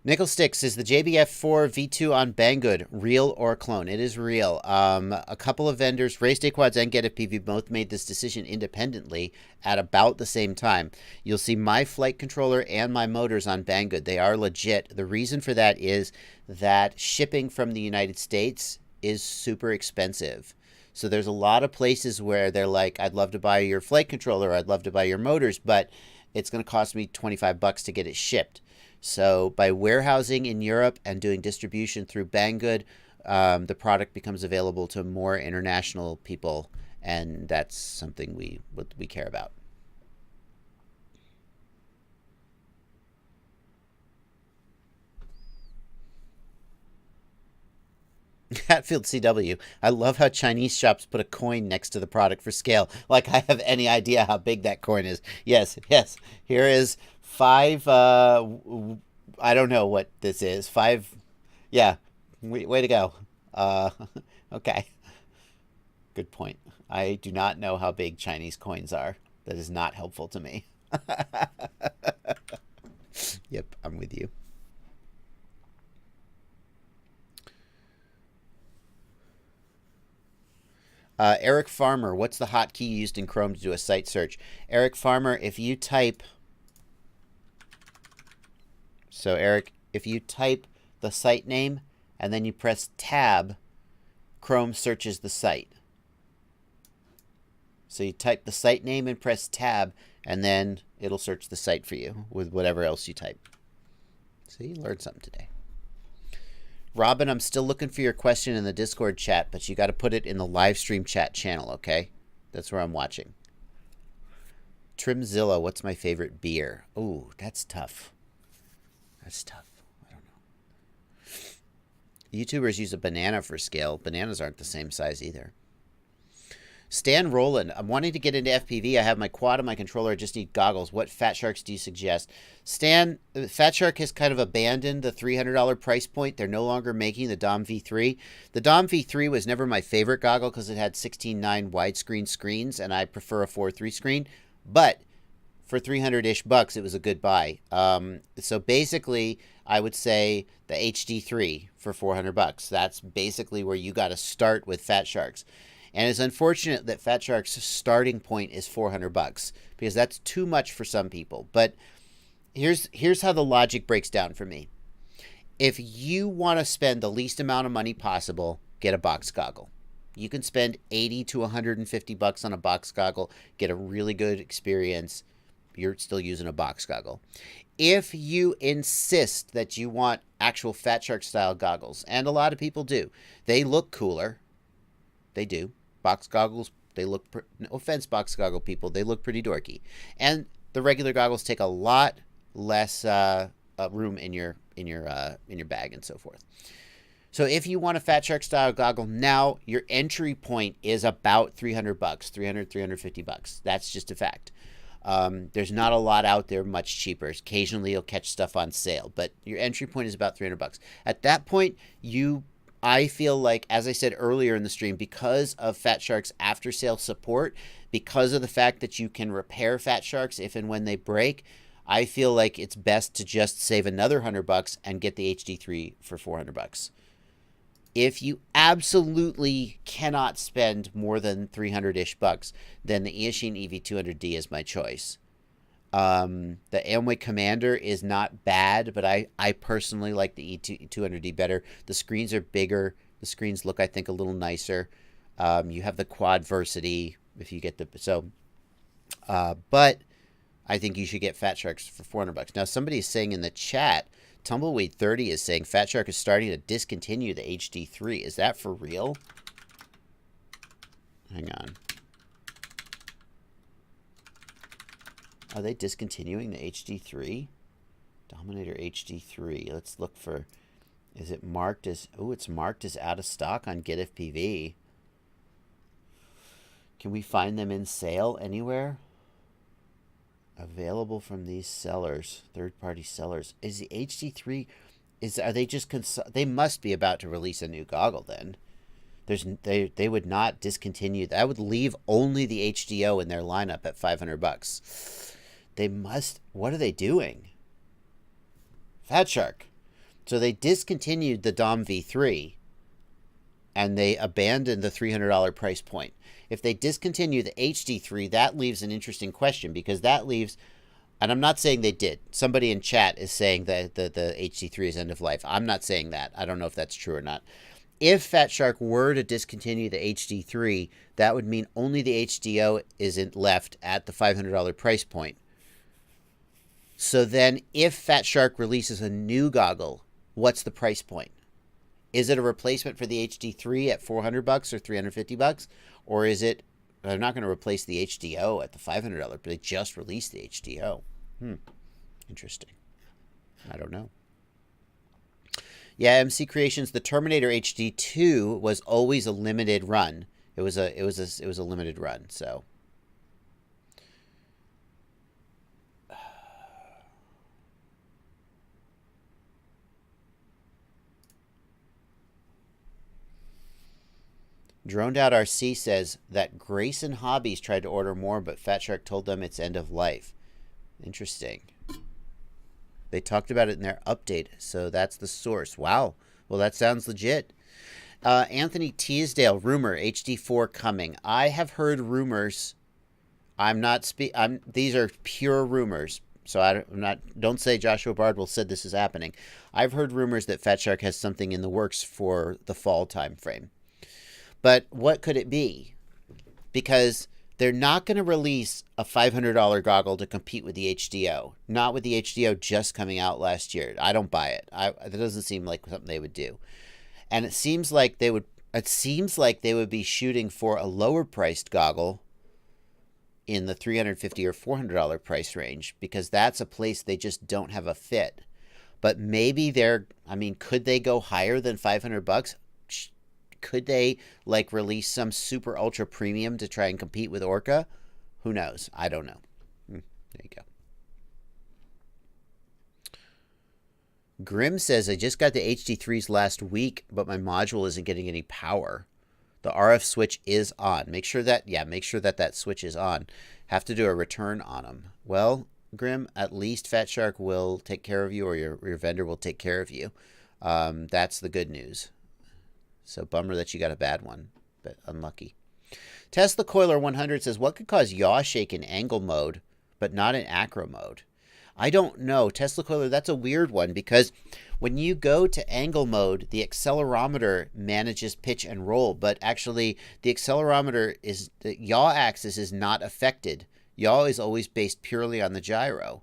Nickel Sticks, is the JBF4 V2 on Banggood real or clone? It is real. A couple of vendors, Race Day Quads and Get FPV, both made this decision independently at about the same time. You'll see my flight controller and my motors on Banggood. They are legit. The reason for that is that shipping from the United States is super expensive. So there's a lot of places where they're like, I'd love to buy your flight controller, I'd love to buy your motors, but it's going to cost me $25 to get it shipped. So by warehousing in Europe and doing distribution through Banggood, the product becomes available to more international people, and that's something we care about. Hatfield CW, I love how Chinese shops put a coin next to the product for scale. Like I have any idea how big that coin is. Yes, yes. Here is 5, I don't know what this is. 5, yeah, way to go. Okay. Good point. I do not know how big Chinese coins are. That is not helpful to me. Yep, I'm with you. Eric Farmer, what's the hotkey used in Chrome to do a site search? Eric Farmer, if you type... So, Eric, if you type the site name and then you press Tab, Chrome searches the site. So you type the site name and press Tab, and then it'll search the site for you with whatever else you type. So you learned something today. Robin, I'm still looking for your question in the Discord chat, but you got to put it in the Livestream chat channel, okay? That's where I'm watching. Trimzilla, what's my favorite beer? Ooh, that's tough. That's tough. I don't know. YouTubers use a banana for scale. Bananas aren't the same size either. Stan Rowland, I'm wanting to get into FPV. I have my quad and my controller. I just need goggles. What Fat Sharks do you suggest? Stan, Fat Shark has kind of abandoned the $300 price point. They're no longer making the Dom V3. The Dom V3 was never my favorite goggle because it had 16:9 widescreen screens, and I prefer a 4:3 screen. But for 300-ish bucks, it was a good buy. So basically, I would say the HD3 for 400 bucks. That's basically where you got to start with Fat Sharks. And it's unfortunate that Fat Shark's starting point is 400 bucks because that's too much for some people. But here's how the logic breaks down for me. If you want to spend the least amount of money possible, get a box goggle. You can spend 80 to 150 bucks on a box goggle, get a really good experience. You're still using a box goggle. If you insist that you want actual Fat Shark style goggles, and a lot of people do, they look cooler. They do. Box goggles, they look, no offense, box goggle people, they look pretty dorky. And the regular goggles take a lot less room in your bag and so forth. So if you want a Fat Shark style goggle now, your entry point is about 300 bucks, 350 bucks. That's just a fact. There's not a lot out there much cheaper. Occasionally you'll catch stuff on sale, but your entry point is about 300 bucks. At that point, you I feel like, as I said earlier in the stream, because of Fat Shark's after sale support, because of the fact that you can repair Fat Sharks if and when they break, I feel like it's best to just save another $100 and get the HD3 for $400. If you absolutely cannot spend more than 300-ish bucks, then the Eachine EV200D is my choice. The Amway Commander is not bad, but I personally like the E200D better. The screens are bigger. The screens look, I think, a little nicer. You have the Quadversity if you get the but I think you should get Fat Sharks for $400. Now, somebody is saying in the chat, Tumbleweed 30 is saying Fat Shark is starting to discontinue the HD3. Is that for real? Hang on. Are they discontinuing the HD3? Dominator HD3. Let's look for... Is it marked as... Oh, it's marked as out of stock on GetFPV. Can we find them in sale anywhere? Available from these sellers. Third-party sellers. Is the HD3... Are they just... They must be about to release a new goggle then. They would not discontinue... That would leave only the HDO in their lineup at $500. They must... What are they doing? Fat Shark. So they discontinued the Dom V3 and they abandoned the $300 price point. If they discontinue the HD3, that leaves an interesting question, because that leaves... And I'm not saying they did. Somebody in chat is saying that the HD3 is end of life. I'm not saying that. I don't know if that's true or not. If Fat Shark were to discontinue the HD3, that would mean only the HDO isn't left at the $500 price point. So then if Fat Shark releases a new goggle, what's the price point? Is it a replacement for the HD3 at $400 or $350? Or is it, they're not going to replace the HDO at the $500, but they just released the HDO? Interesting. I don't know. Yeah, MC Creations, the Terminator HD2 was always a limited run. It was a limited run, so... Droned Out RC says that Grayson Hobbies tried to order more, but Fat Shark told them it's end of life. Interesting. They talked about it in their update, so that's the source. Wow. Well, that sounds legit. Anthony Teasdale, rumor, HD4 coming. I have heard rumors. These are pure rumors. So don't say Joshua Bardwell said this is happening. I've heard rumors that Fat Shark has something in the works for the fall time frame. But what could it be? Because they're not going to release a $500 goggle to compete with the HDO. Not with the HDO just coming out last year. I don't buy it. That doesn't seem like something they would do. And it seems like they would be shooting for a lower priced goggle in the $350 or $400 price range, because that's a place they just don't have a fit. But maybe could they go higher than $500? Could they release some super ultra premium to try and compete with Orca? Who knows? I don't know. There you go. Grim says, I just got the HD3s last week, but my module isn't getting any power. The RF switch is on. Make sure that switch is on. Have to do a return on them. Well, Grim, at least Fat Shark will take care of you, or your vendor will take care of you. That's the good news. So bummer that you got a bad one, but unlucky. Tesla Coiler 100 says, what could cause yaw shake in angle mode, but not in acro mode? I don't know. Tesla Coiler, that's a weird one, because when you go to angle mode, the accelerometer manages pitch and roll, but actually the yaw axis is not affected. Yaw is always based purely on the gyro.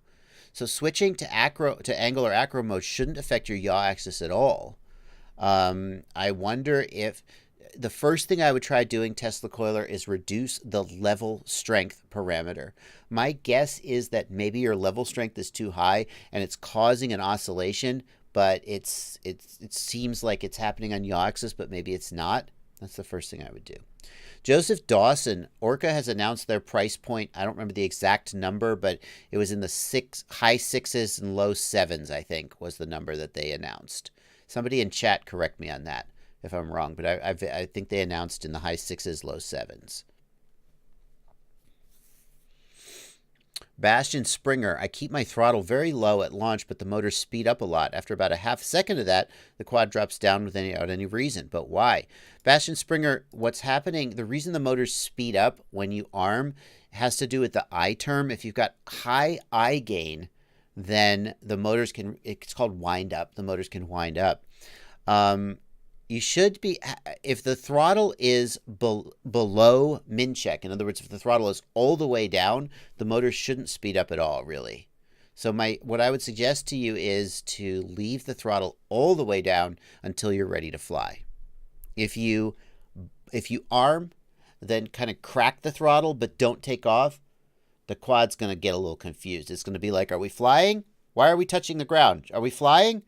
So switching to angle or acro mode shouldn't affect your yaw axis at all. I wonder if the first thing I would try doing, Tesla Coiler, is reduce the level strength parameter. My guess is that maybe your level strength is too high and it's causing an oscillation, but it seems like it's happening on yaw axis, but maybe it's not. That's the first thing I would do. Joseph Dawson, Orca has announced their price point. I don't remember the exact number, but it was in the high sixes and low sevens, I think, was the number that they announced. Somebody in chat correct me on that. if I'm wrong, but I think they announced in the high 6s, low 7s. Bastian Springer, I keep my throttle very low at launch, but the motors speed up a lot. After about a half second of that, the quad drops down without any reason. But why? Bastian Springer, what's happening, the reason the motors speed up when you arm has to do with the I term. If you've got high I gain, then the motors can, it's called wind up. The motors can wind up. You should be, if the throttle is below min check, in other words, if the throttle is all the way down, the motor shouldn't speed up at all, really. So what I would suggest to you is to leave the throttle all the way down until you're ready to fly. If you arm, then kind of crack the throttle, but don't take off, the quad's going to get a little confused. It's going to be like, are we flying? Why are we touching the ground? Are we flying?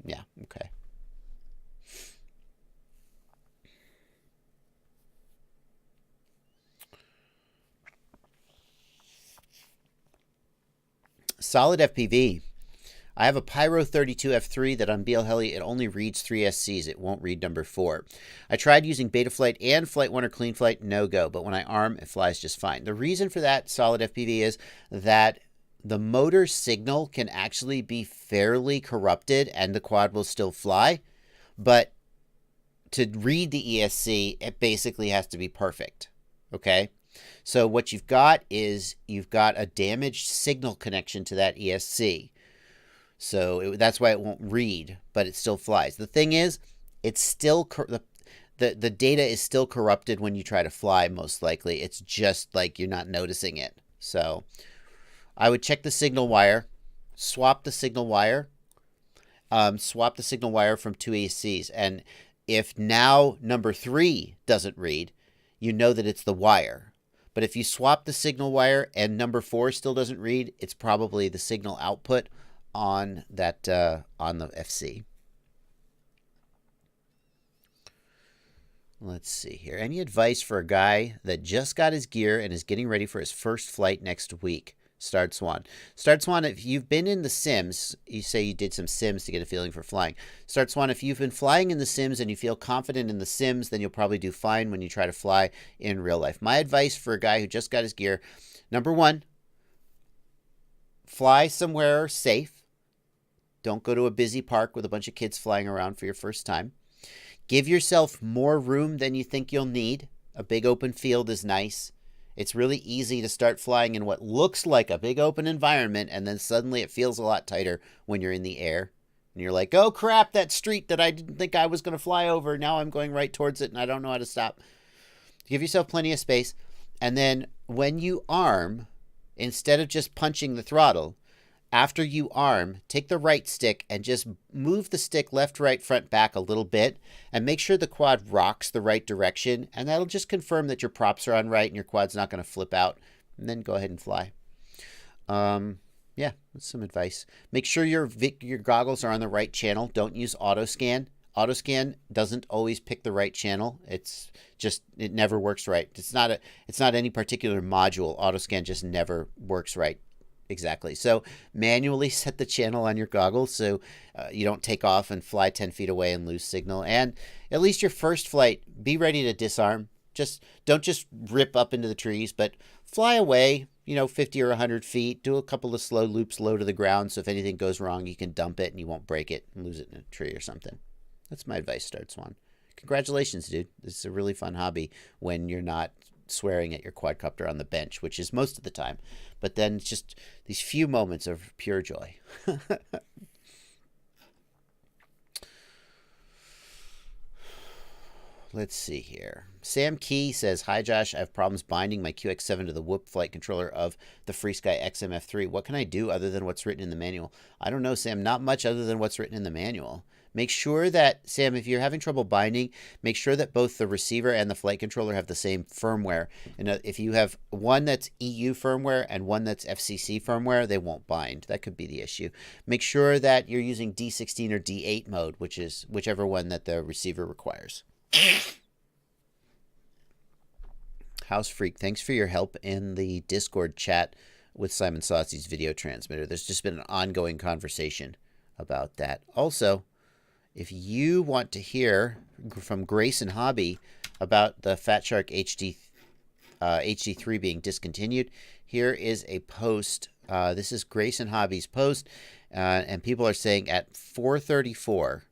Yeah, okay. Solid FPV. I have a Pyro 32 F3 that on BL Heli, it only reads 3 SCs. It won't read number 4. I tried using Betaflight and Flight 1 or Clean Flight, no go. But when I arm, it flies just fine. The reason for that, Solid FPV, is that the motor signal can actually be fairly corrupted and the quad will still fly. But to read the ESC, it basically has to be perfect. Okay? So what you've got is you've got a damaged signal connection to that ESC. So that's why it won't read, but it still flies. The thing is, it's still the data is still corrupted when you try to fly, most likely. It's just like you're not noticing it. So I would check the signal wire, swap the signal wire, from 2 ESCs. And if now number 3 doesn't read, you know that it's the wire. But if you swap the signal wire and number 4 still doesn't read, it's probably the signal output on that on the FC. Let's see here. Any advice for a guy that just got his gear and is getting ready for his first flight next week? Start Swan. Start Swan, if you've been in the Sims, you say you did some Sims to get a feeling for flying. Start Swan, if you've been flying in the Sims and you feel confident in the Sims, then you'll probably do fine when you try to fly in real life. My advice for a guy who just got his gear, number 1, fly somewhere safe. Don't go to a busy park with a bunch of kids flying around for your first time. Give yourself more room than you think you'll need. A big open field is nice. It's really easy to start flying in what looks like a big open environment, and then suddenly it feels a lot tighter when you're in the air. And you're like, oh crap, that street that I didn't think I was going to fly over, now I'm going right towards it and I don't know how to stop. Give yourself plenty of space. And then when you arm, instead of just punching the throttle, after you arm, take the right stick and just move the stick left, right, front, back a little bit and make sure the quad rocks the right direction. And that'll just confirm that your props are on right and your quad's not going to flip out. And then go ahead and fly. Yeah, that's some advice. Make sure your goggles are on the right channel. Don't use auto scan. Auto scan doesn't always pick the right channel. It's just, it never works right. It's not any particular module. Auto scan just never works right. Exactly. So manually set the channel on your goggles so you don't take off and fly 10 feet away and lose signal. And at least your first flight, be ready to disarm. Don't just rip up into the trees, but fly away, 50 or 100 feet. Do a couple of slow loops low to the ground so if anything goes wrong, you can dump it and you won't break it and lose it in a tree or something. That's my advice, Start Swan. Congratulations, dude. This is a really fun hobby when you're not swearing at your quadcopter on the bench, which is most of the time. But then it's just these few moments of pure joy. Let's see here. Sam Key says, hi, Josh. I have problems binding my QX7 to the Whoop flight controller of the FreeSky XMF3. What can I do other than what's written in the manual? I don't know, Sam. Not much other than what's written in the manual. Make sure that, Sam, if you're having trouble binding, make sure that both the receiver and the flight controller have the same firmware. And if you have one that's EU firmware and one that's FCC firmware, they won't bind. That could be the issue. Make sure that you're using D16 or D8 mode, which is whichever one that the receiver requires. House Freak, thanks for your help in the Discord chat with Simon Saucy's video transmitter. There's just been an ongoing conversation about that. Also, if you want to hear from Grayson Hobby about the Fat Shark HD3 being discontinued, here is a post. This is Grayson Hobby's post, and people are saying at 4:34.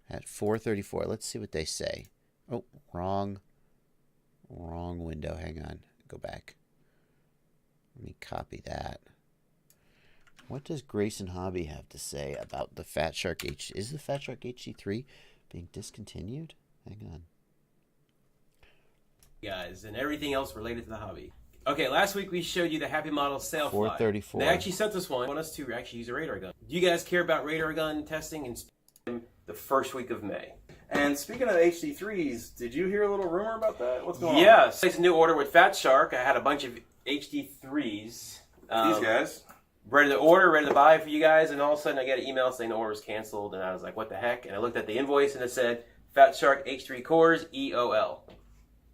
At 4:34. Let's see what they say. Oh, wrong window. Hang on. Go back. Let me copy that. What does Grayson Hobby have to say about the Fat Shark H? Is the Fat Shark HD3 being discontinued? Hang on. Guys, and everything else related to the hobby. Okay, last week we showed you the Happy Model Sailfly. 434. They actually sent us one. They want us to actually use a radar gun. Do you guys care about radar gun testing in the first week of May? And speaking of HD3s, did you hear a little rumor about that? What's going on? Yes. It's a new order with Fat Shark. I had a bunch of HD3s. These guys? Ready to order, ready to buy for you guys, and all of a sudden I get an email saying the order was canceled, and I was like, what the heck? And I looked at the invoice and it said, Fat Shark H3 cores, EOL.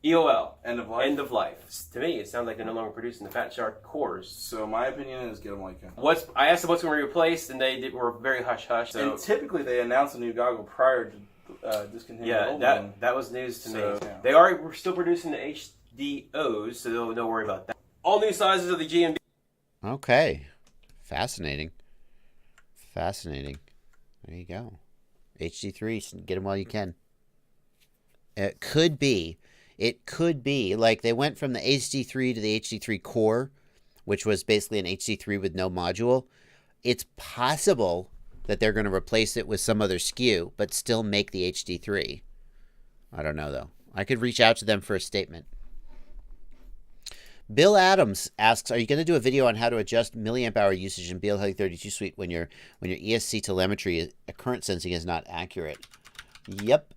EOL. End of life? End of life. To me, it sounds like they're no longer producing the Fat Shark cores. So my opinion is get them like him. I asked them what's going to be replaced, and they were very hush-hush. So. And typically they announce a new goggle prior to discontinuing the old one. That was news to me. Yeah. They are still producing the HDOs, so don't worry about that. All new sizes of the GMB. Okay. Fascinating. Fascinating. There you go. HD3, get them while you can. It could be like they went from the HD3 to the HD3 core, which was basically an HD3 with no module. It's possible that they're going to replace it with some other SKU, but still make the HD3. I don't know, though. I could reach out to them for a statement. Bill Adams asks, are you going to do a video on how to adjust milliamp hour usage in BLHeli32 Suite when your ESC telemetry current sensing is not accurate? Yep.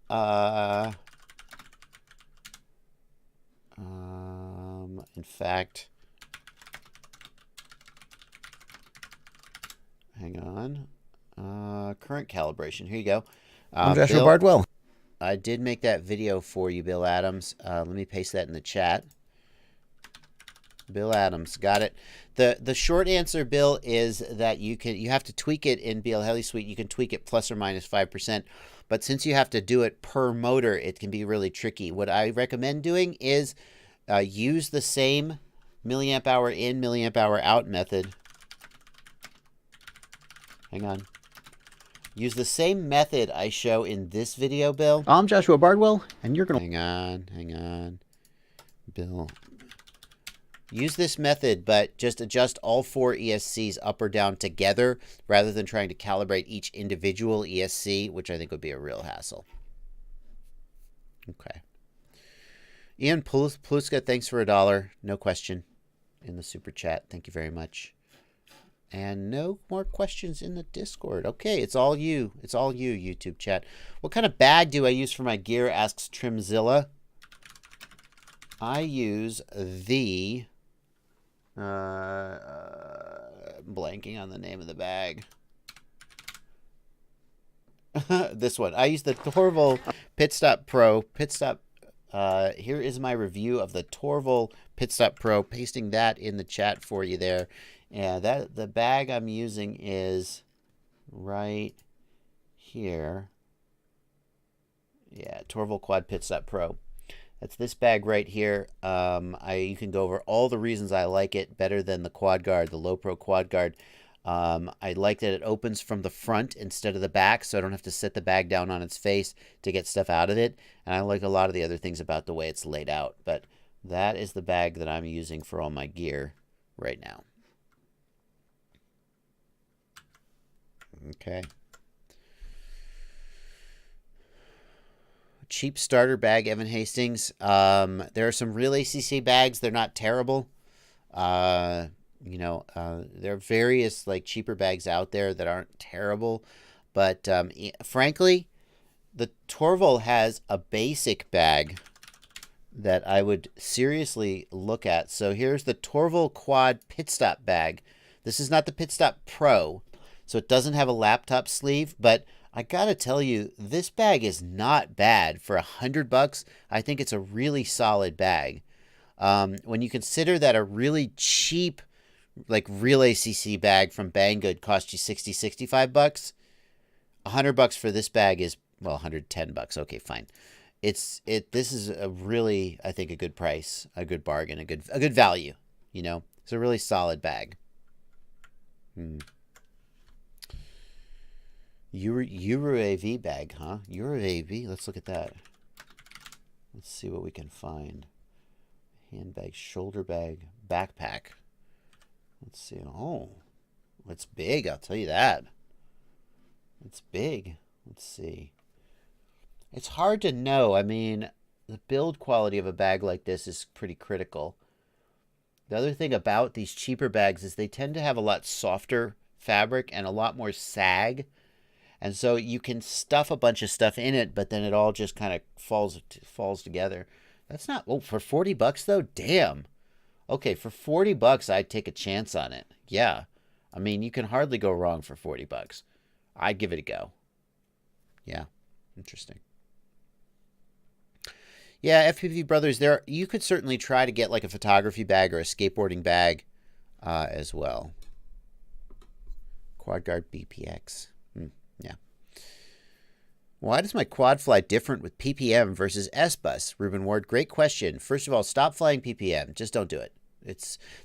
In fact, hang on. Current calibration. Here you go. I'm Joshua Bardwell. I did make that video for you, Bill Adams. Let me paste that in the chat. Bill Adams, got it. The short answer, Bill, is that you have to tweak it in BLHeli Suite. You can tweak it plus or minus 5%, but since you have to do it per motor, it can be really tricky. What I recommend doing is use the same milliamp hour in, milliamp hour out method. Hang on. Use the same method I show in this video, Bill. I'm Joshua Bardwell, and you're going to... Hang on. Bill... Use this method, but just adjust all 4 ESCs up or down together rather than trying to calibrate each individual ESC, which I think would be a real hassle. Okay. Ian Pluska, thanks for $1. No question in the super chat. Thank you very much. And no more questions in the Discord. Okay, it's all you. It's all you, YouTube chat. What kind of bag do I use for my gear, asks Trimzilla. I use the... blanking on the name of the bag. This one. I use the Torval Pitstop Pro. Here is my review of the Torval Pitstop Pro. Pasting that in the chat for you there. Yeah, the bag I'm using is right here. Yeah, Torval Quad Pitstop Pro. That's this bag right here. You can go over all the reasons I like it better than the Quad Guard, the Low Pro Quad Guard. I like that it opens from the front instead of the back, so I don't have to set the bag down on its face to get stuff out of it. And I like a lot of the other things about the way it's laid out. But that is the bag that I'm using for all my gear right now. Okay. Cheap starter bag, Evan Hastings. There are some real ACC bags. They're not terrible. There are various like cheaper bags out there that aren't terrible. But frankly, the Torval has a basic bag that I would seriously look at. So here's the Torval Quad Pitstop bag. This is not the Pitstop Pro, so it doesn't have a laptop sleeve, but I gotta tell you, this bag is not bad for $100. I think it's a really solid bag. When you consider that a really cheap, like real ACC bag from Banggood cost you $60, $65, $100 for this bag is well, $110. Okay, fine. This is a really, I think, a good price, a good bargain, a good value. You know, it's a really solid bag. Euro AV bag, huh? Euro AV. Let's look at that. Let's see what we can find. Handbag, shoulder bag, backpack. Let's see. Oh, it's big. I'll tell you that. It's big. Let's see. It's hard to know. I mean, the build quality of a bag like this is pretty critical. The other thing about these cheaper bags is they tend to have a lot softer fabric and a lot more sag. And so you can stuff a bunch of stuff in it, but then it all just kind of falls together. That's not... Oh, for $40 though? Damn. Okay, for $40, I'd take a chance on it. Yeah. I mean, you can hardly go wrong for $40. I'd give it a go. Yeah. Interesting. Yeah, FPV Brothers, you could certainly try to get like a photography bag or a skateboarding bag as well. QuadGuard BPX. Yeah. Why does my quad fly different with PPM versus S-Bus? Ruben Ward, great question. First of all, stop flying PPM. Just don't do it.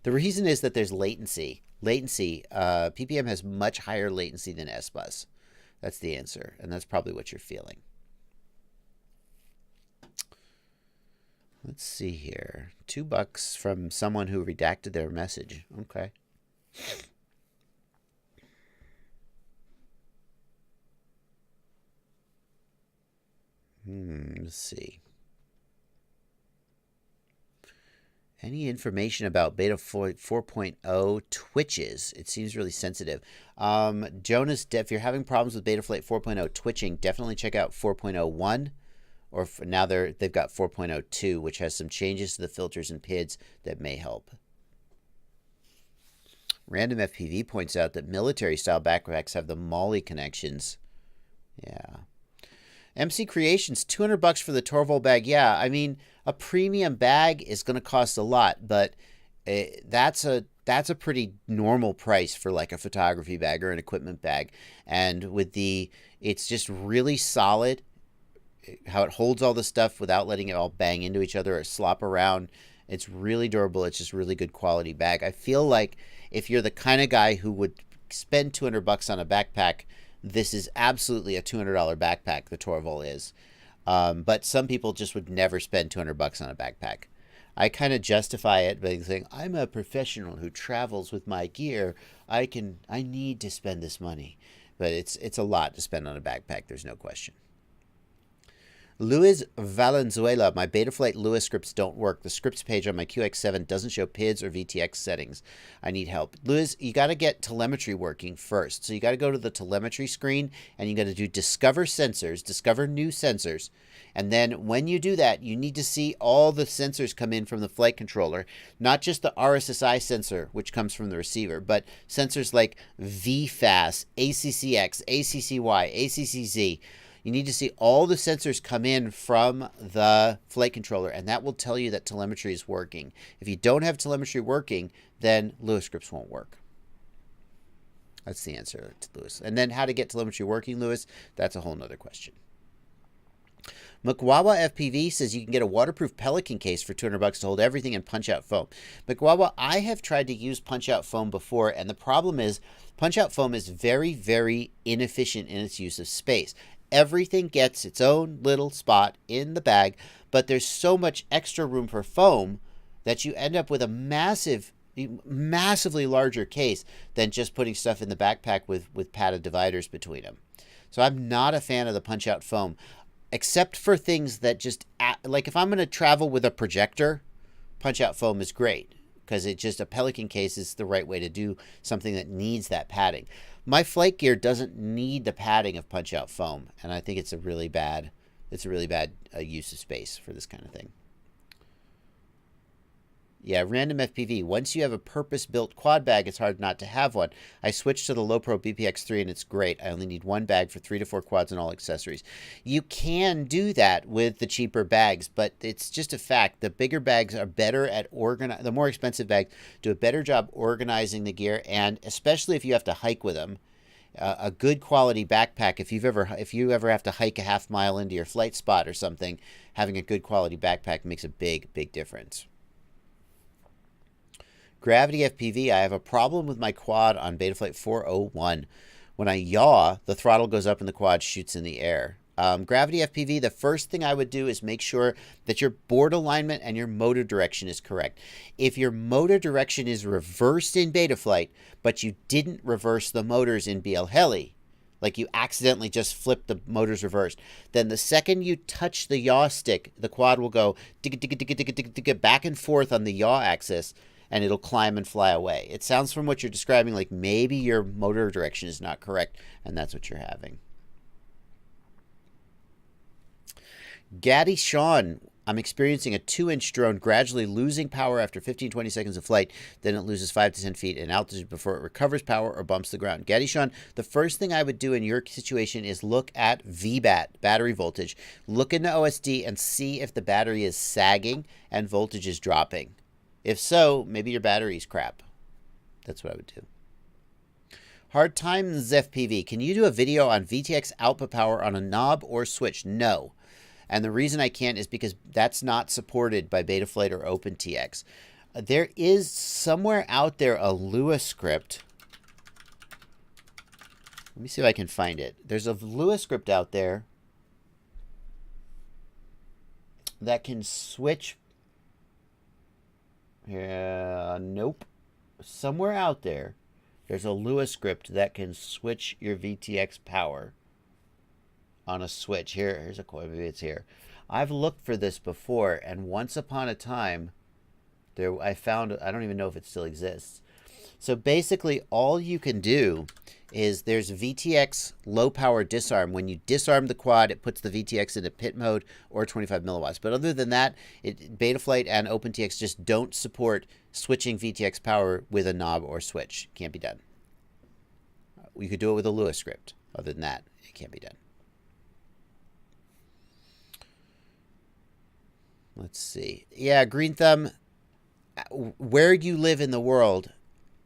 The reason is that there's latency. PPM has much higher latency than S-Bus. That's the answer, and that's probably what you're feeling. Let's see here. $2 from someone who redacted their message. Okay. Let's see. Any information about Beta 4.0 twitches? It seems really sensitive. Jonas, if you're having problems with Betaflight 4.0 twitching, definitely check out 4.01. Or now they've got 4.02, which has some changes to the filters and PIDs that may help. Random FPV points out that military-style backpacks have the MOLLE connections. Yeah. MC Creations, $200 for the Torvald bag. Yeah, I mean, a premium bag is going to cost a lot, but that's a pretty normal price for like a photography bag or an equipment bag. And it's just really solid. How it holds all the stuff without letting it all bang into each other or slop around. It's really durable. It's just really good quality bag. I feel like if you're the kind of guy who would spend $200 on a backpack, this is absolutely a $200 backpack, the Torvald is. But some people just would never spend $200 on a backpack. I kind of justify it by saying, I'm a professional who travels with my gear. I need to spend this money. But it's a lot to spend on a backpack, there's no question. Luis Valenzuela, my Betaflight Lua scripts don't work. The scripts page on my QX7 doesn't show PIDs or VTX settings. I need help. Luis, you got to get telemetry working first. So you got to go to the telemetry screen and you got to do discover sensors, discover new sensors. And then when you do that, you need to see all the sensors come in from the flight controller, not just the RSSI sensor, which comes from the receiver, but sensors like VFAS, ACCX, ACCY, ACCZ. You need to see all the sensors come in from the flight controller, and that will tell you that telemetry is working. If you don't have telemetry working, then Lua scripts won't work. That's the answer to Lewis. And then how to get telemetry working, Lewis, that's a whole nother question. Mkwawa FPV says you can get a waterproof Pelican case for $200 to hold everything in punch-out foam. Mkwawa, I have tried to use punch-out foam before, and the problem is punch-out foam is very, very inefficient in its use of space. Everything gets its own little spot in the bag, but there's so much extra room for foam that you end up with a massively larger case than just putting stuff in the backpack with padded dividers between them. So I'm not a fan of the punch-out foam, except for things that just, like if I'm going to travel with a projector, punch-out foam is great because a Pelican case is the right way to do something that needs that padding. My flight gear doesn't need the padding of punch-out foam, and I think it's a really bad use of space for this kind of thing. Yeah, random FPV. Once you have a purpose-built quad bag, it's hard not to have one. I switched to the Low Pro BPX3 and it's great. I only need one bag for 3 to 4 quads and all accessories. You can do that with the cheaper bags, but it's just a fact. The bigger bags are better at the more expensive bags do a better job organizing the gear, and especially if you have to hike with them, A good quality backpack, if you ever have to hike a half mile into your flight spot or something, having a good quality backpack makes a big difference. Gravity FPV, I have a problem with my quad on Betaflight 401. When I yaw, the throttle goes up and the quad shoots in the air. Gravity FPV, the first thing I would do is make sure that your board alignment and your motor direction is correct. If your motor direction is reversed in Betaflight, but you didn't reverse the motors in BL Heli, like you accidentally just flipped the motors reversed, then the second you touch the yaw stick, the quad will go back and forth on the yaw axis, and it'll climb and fly away. It sounds from what you're describing like maybe your motor direction is not correct, and that's what you're having. Gaddy Sean, I'm experiencing a 2-inch drone gradually losing power after 15-20 seconds of flight. Then it loses 5 to 10 feet in altitude before it recovers power or bumps the ground. Gaddy Sean, the first thing I would do in your situation is look at VBAT, battery voltage. Look into OSD and see if the battery is sagging and voltage is dropping. If so, maybe your battery's crap. That's what I would do. Hard Times FPV, can you do a video on VTX output power on a knob or switch? No. And the reason I can't is because that's not supported by Betaflight or OpenTX. There is somewhere out there a Lua script. Let me see if I can find it. There's a Lua script out there that can switch. Nope. Somewhere out there, there's a Lua script that can switch your VTX power on a switch. Here's a quote. Maybe it's here. I've looked for this before, and once upon a time, I found. I don't even know if it still exists. So basically, all you can do is there's VTX low power disarm. When you disarm the quad, it puts the VTX into pit mode or 25 milliwatts. But other than that, Betaflight and OpenTX just don't support switching VTX power with a knob or switch. Can't be done. You could do it with a Lua script. Other than that, it can't be done. Let's see. Yeah, Green Thumb, where you live in the world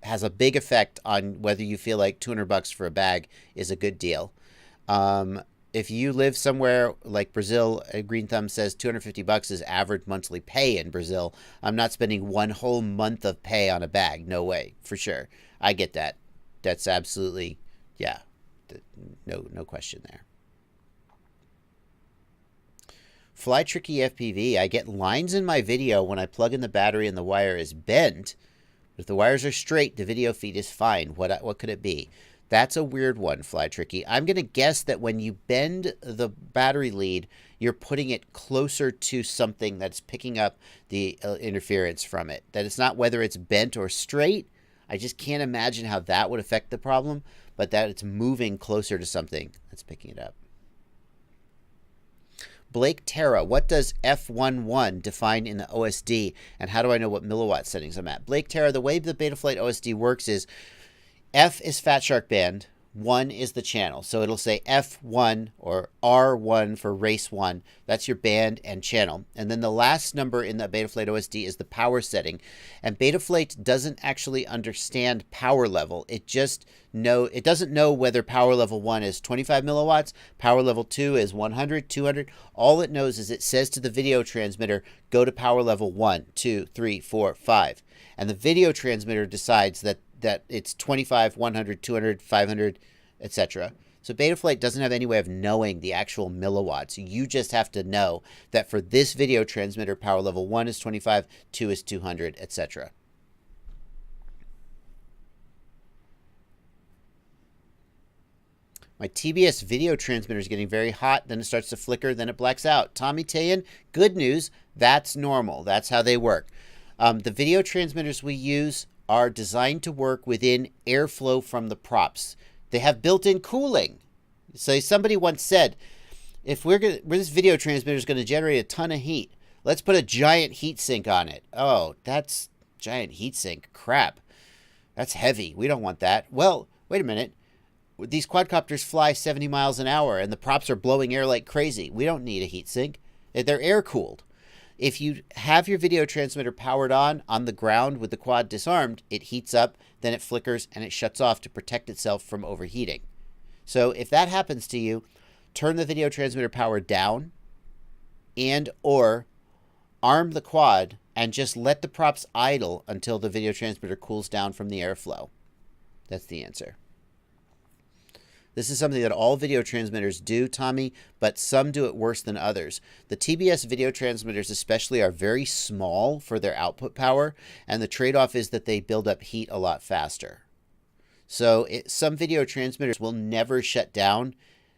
has a big effect on whether you feel like $200 for a bag is a good deal. If you live somewhere like Brazil, Green Thumb says $250 is average monthly pay in Brazil. I'm not spending one whole month of pay on a bag. No way, for sure. I get that. That's absolutely, yeah, no question there. Fly Tricky FPV, I get lines in my video when I plug in the battery and the wire is bent. But if the wires are straight, the video feed is fine. What could it be? That's a weird one, Fly Tricky. I'm going to guess that when you bend the battery lead, you're putting it closer to something that's picking up the interference from it. That it's not whether it's bent or straight. I just can't imagine how that would affect the problem, but that it's moving closer to something that's picking it up. Blake Terra, what does F11 define in the OSD, and how do I know what milliwatt settings I'm at? Blake Terra, the way the Betaflight OSD works is F is Fat Shark band, 1 is the channel. So it'll say F1 or R1 for race 1. That's your band and channel. And then the last number in the Betaflight OSD is the power setting. And Betaflight doesn't actually understand power level. It doesn't know whether power level 1 is 25 milliwatts, power level 2 is 100, 200. All it knows is it says to the video transmitter, go to power level 1, 2, 3, 4, 5. And the video transmitter decides that it's 25, 100, 200, 500, etc. So Betaflight doesn't have any way of knowing the actual milliwatts. You just have to know that for this video transmitter, power level 1 is 25, 2 is 200, etc. My TBS video transmitter is getting very hot, then it starts to flicker, then it blacks out. Tommy Tayan, good news, that's normal. That's how they work. The video transmitters we use are designed to work within airflow from the props. They have built-in cooling. So somebody once said, if this video transmitter is going to generate a ton of heat, let's put a giant heat sink on it. Oh, that's giant heat sink. Crap. That's heavy. We don't want that. Well, wait a minute. These quadcopters fly 70 miles an hour and the props are blowing air like crazy. We don't need a heat sink. They're air cooled. If you have your video transmitter powered on the ground with the quad disarmed, it heats up, then it flickers, and it shuts off to protect itself from overheating. So if that happens to you, turn the video transmitter power down and or arm the quad and just let the props idle until the video transmitter cools down from the airflow. That's the answer. This is something that all video transmitters do, Tommy, but some do it worse than others. The TBS video transmitters especially are very small for their output power, and the trade-off is that they build up heat a lot faster. So some video transmitters will never shut down.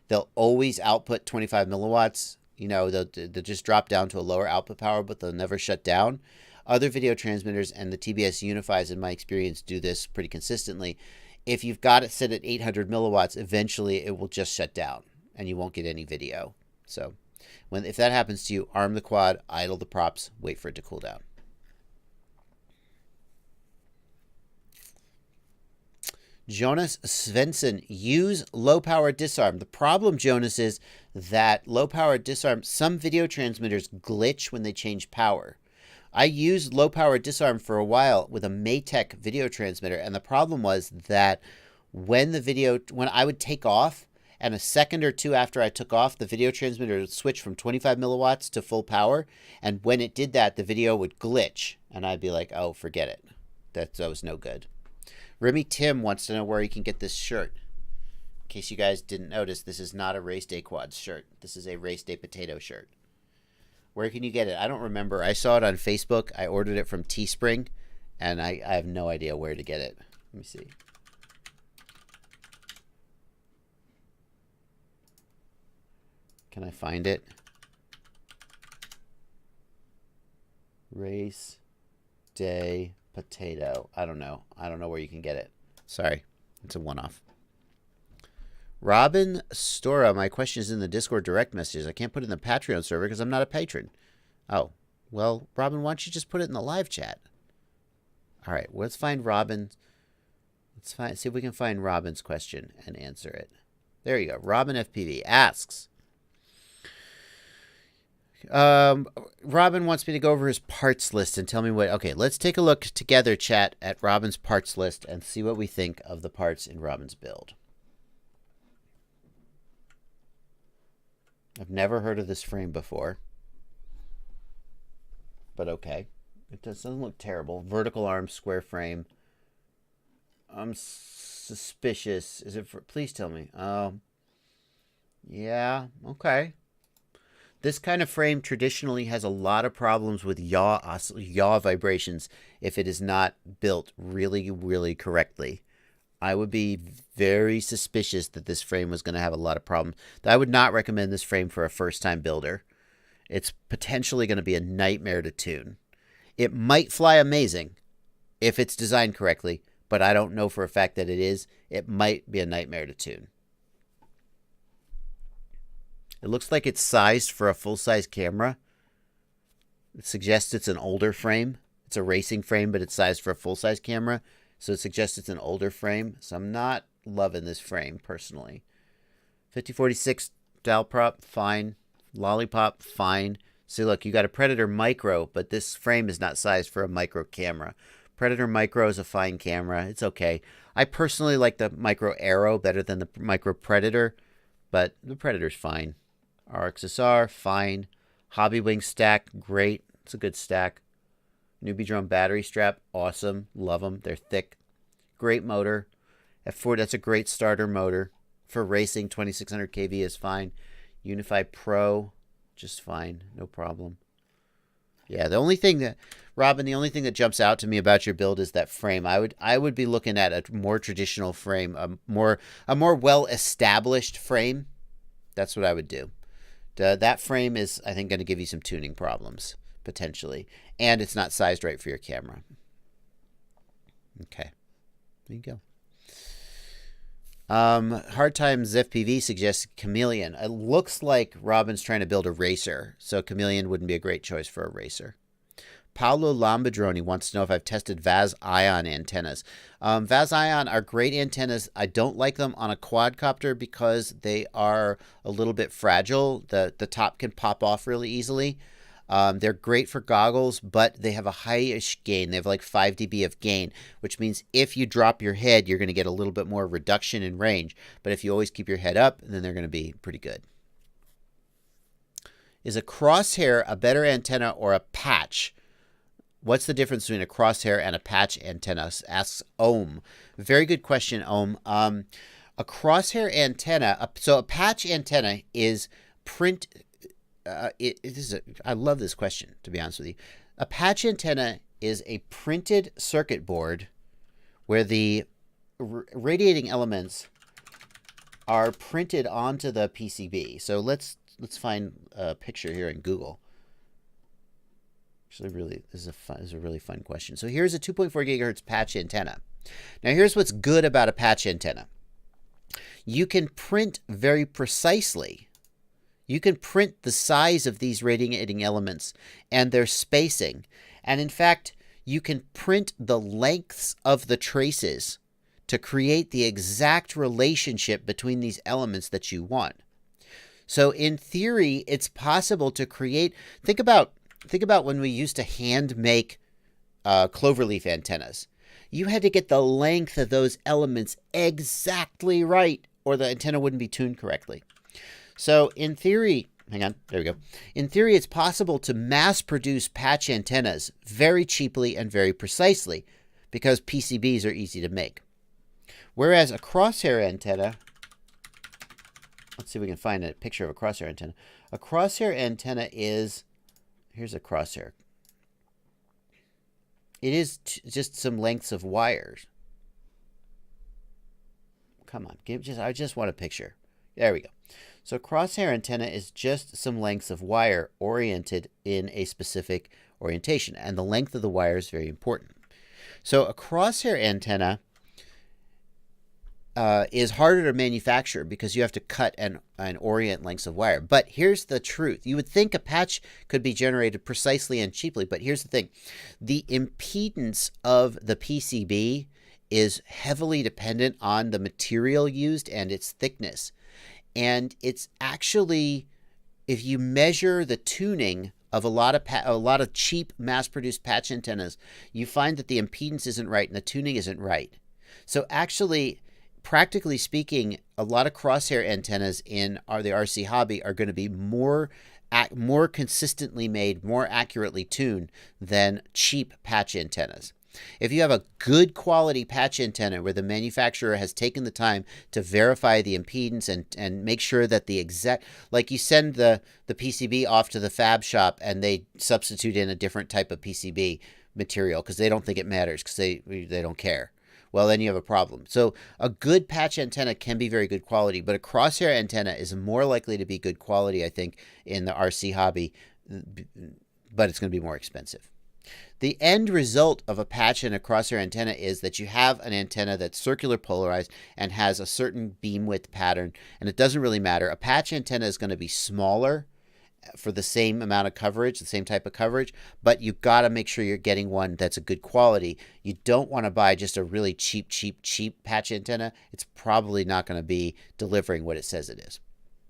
They'll always output 25 milliwatts. You know, they'll just drop down to a lower output power, but they'll never shut down. Other video transmitters, and the TBS Unifies, in my experience, do this pretty consistently. If you've got it set at 800 milliwatts, eventually it will just shut down and you won't get any video. So if that happens to you, arm the quad, idle the props, wait for it to cool down. Jonas Svensson, use low power disarm. The problem, Jonas, is that low power disarm, some video transmitters glitch when they change power. I used low power disarm for a while with a Maytech video transmitter, and the problem was that when I would take off, and a second or two after I took off, the video transmitter would switch from 25 milliwatts to full power, and when it did that, the video would glitch, and I'd be like, oh, forget it. That was no good. Remy Tim wants to know where you can get this shirt. In case you guys didn't notice, this is not a Race Day Quads shirt. This is a Race Day Potato shirt. Where can you get it? I don't remember. I saw it on Facebook. I ordered it from Teespring, and I have no idea where to get it. Let me see. Can I find it? Race Day Potato. I don't know. I don't know where you can get it. Sorry. It's a one-off. Robin Stora, my question is in the Discord direct messages. I can't put it in the Patreon server because I'm not a patron. Oh, well, Robin, why don't you just put it in the live chat? All right, let's find Robin. Let's see if we can find Robin's question and answer it. There you go. Robin FPV asks. Robin wants me to go over his parts list and tell me what. Okay, let's take a look together, chat, at Robin's parts list and see what we think of the parts in Robin's build. I've never heard of this frame before, but okay. It doesn't look terrible. Vertical arm, square frame. I'm suspicious. Is it for? Please tell me. Yeah. Okay. This kind of frame traditionally has a lot of problems with yaw vibrations if it is not built really, really correctly. I would be very suspicious that this frame was going to have a lot of problems. I would not recommend this frame for a first-time builder. It's potentially going to be a nightmare to tune. It might fly amazing if it's designed correctly, but I don't know for a fact that it is. It might be a nightmare to tune. It looks like it's sized for a full-size camera. It suggests it's an older frame. It's a racing frame, but it's sized for a full-size camera. So it suggests it's an older frame. So I'm not loving this frame, personally. 5046 dial prop, fine. Lollipop, fine. See, look, you got a Predator Micro, but this frame is not sized for a micro camera. Predator Micro is a fine camera. It's okay. I personally like the Micro Aero better than the Micro Predator, but the Predator's fine. RXSR, fine. Hobby Wing stack, great. It's a good stack. Newbie Drone battery strap, awesome. Love them. They're thick. Great motor. F4, that's a great starter motor. For racing, 2600 kV is fine. Unify Pro, just fine. No problem. Yeah, the only thing that, Robin, the only thing that jumps out to me about your build is that frame. I would be looking at a more traditional frame, a more well-established frame. That's what I would do. That frame is, I think, going to give you some tuning problems, potentially. And it's not sized right for your camera. Okay. There you go. Hard Times FPV suggests Chameleon. It looks like Robin's trying to build a racer, so Chameleon wouldn't be a great choice for a racer. Paolo Lambadroni wants to know if I've tested Vaz Ion antennas. Vaz Ion are great antennas. I don't like them on a quadcopter because they are a little bit fragile. The top can pop off really easily. They're great for goggles, but they have a high-ish gain. They have like 5 dB of gain, which means if you drop your head, you're going to get a little bit more reduction in range. But if you always keep your head up, then they're going to be pretty good. Is a crosshair a better antenna or a patch? What's the difference between a crosshair and a patch antenna? Asks Ohm. Very good question, Ohm. A crosshair antenna, so a patch antenna is print. I love this question, to be honest with you. A patch antenna is a printed circuit board where the radiating elements are printed onto the PCB. So let's find a picture here in Google. Actually, really, this is a really fun question. So here's a 2.4 gigahertz patch antenna. Now here's what's good about a patch antenna. You can print very precisely. You can print the size of these radiating elements and their spacing. And in fact, you can print the lengths of the traces to create the exact relationship between these elements that you want. So in theory, it's possible to create, think about when we used to hand make cloverleaf antennas. You had to get the length of those elements exactly right, or the antenna wouldn't be tuned correctly. So in theory, hang on, there we go. In theory, it's possible to mass produce patch antennas very cheaply and very precisely because PCBs are easy to make. Whereas a crosshair antenna, let's see if we can find a picture of a crosshair antenna. A crosshair antenna is, here's a crosshair. It is just some lengths of wires. Come on, I just want a picture. There we go. So crosshair antenna is just some lengths of wire oriented in a specific orientation, and the length of the wire is very important. So a crosshair antenna is harder to manufacture because you have to cut and orient lengths of wire. But here's the truth. You would think a patch could be generated precisely and cheaply, but here's the thing. The impedance of the PCB is heavily dependent on the material used and its thickness. And it's actually, if you measure the tuning of a lot of cheap mass-produced patch antennas, you find that the impedance isn't right and the tuning isn't right. So actually, practically speaking, a lot of crosshair antennas in the RC hobby are going to be more consistently made, more accurately tuned than cheap patch antennas. If you have a good quality patch antenna where the manufacturer has taken the time to verify the impedance and make sure that the exact, like you send the PCB off to the fab shop and they substitute in a different type of PCB material because they don't think it matters because they don't care. Well, then you have a problem. So a good patch antenna can be very good quality, but a crosshair antenna is more likely to be good quality, I think, in the RC hobby, but it's going to be more expensive. The end result of a patch and a crosshair antenna is that you have an antenna that's circular polarized and has a certain beam width pattern, and it doesn't really matter. A patch antenna is going to be smaller for the same amount of coverage, the same type of coverage, but you've got to make sure you're getting one that's a good quality. You don't want to buy just a really cheap patch antenna. It's probably not going to be delivering what it says it is.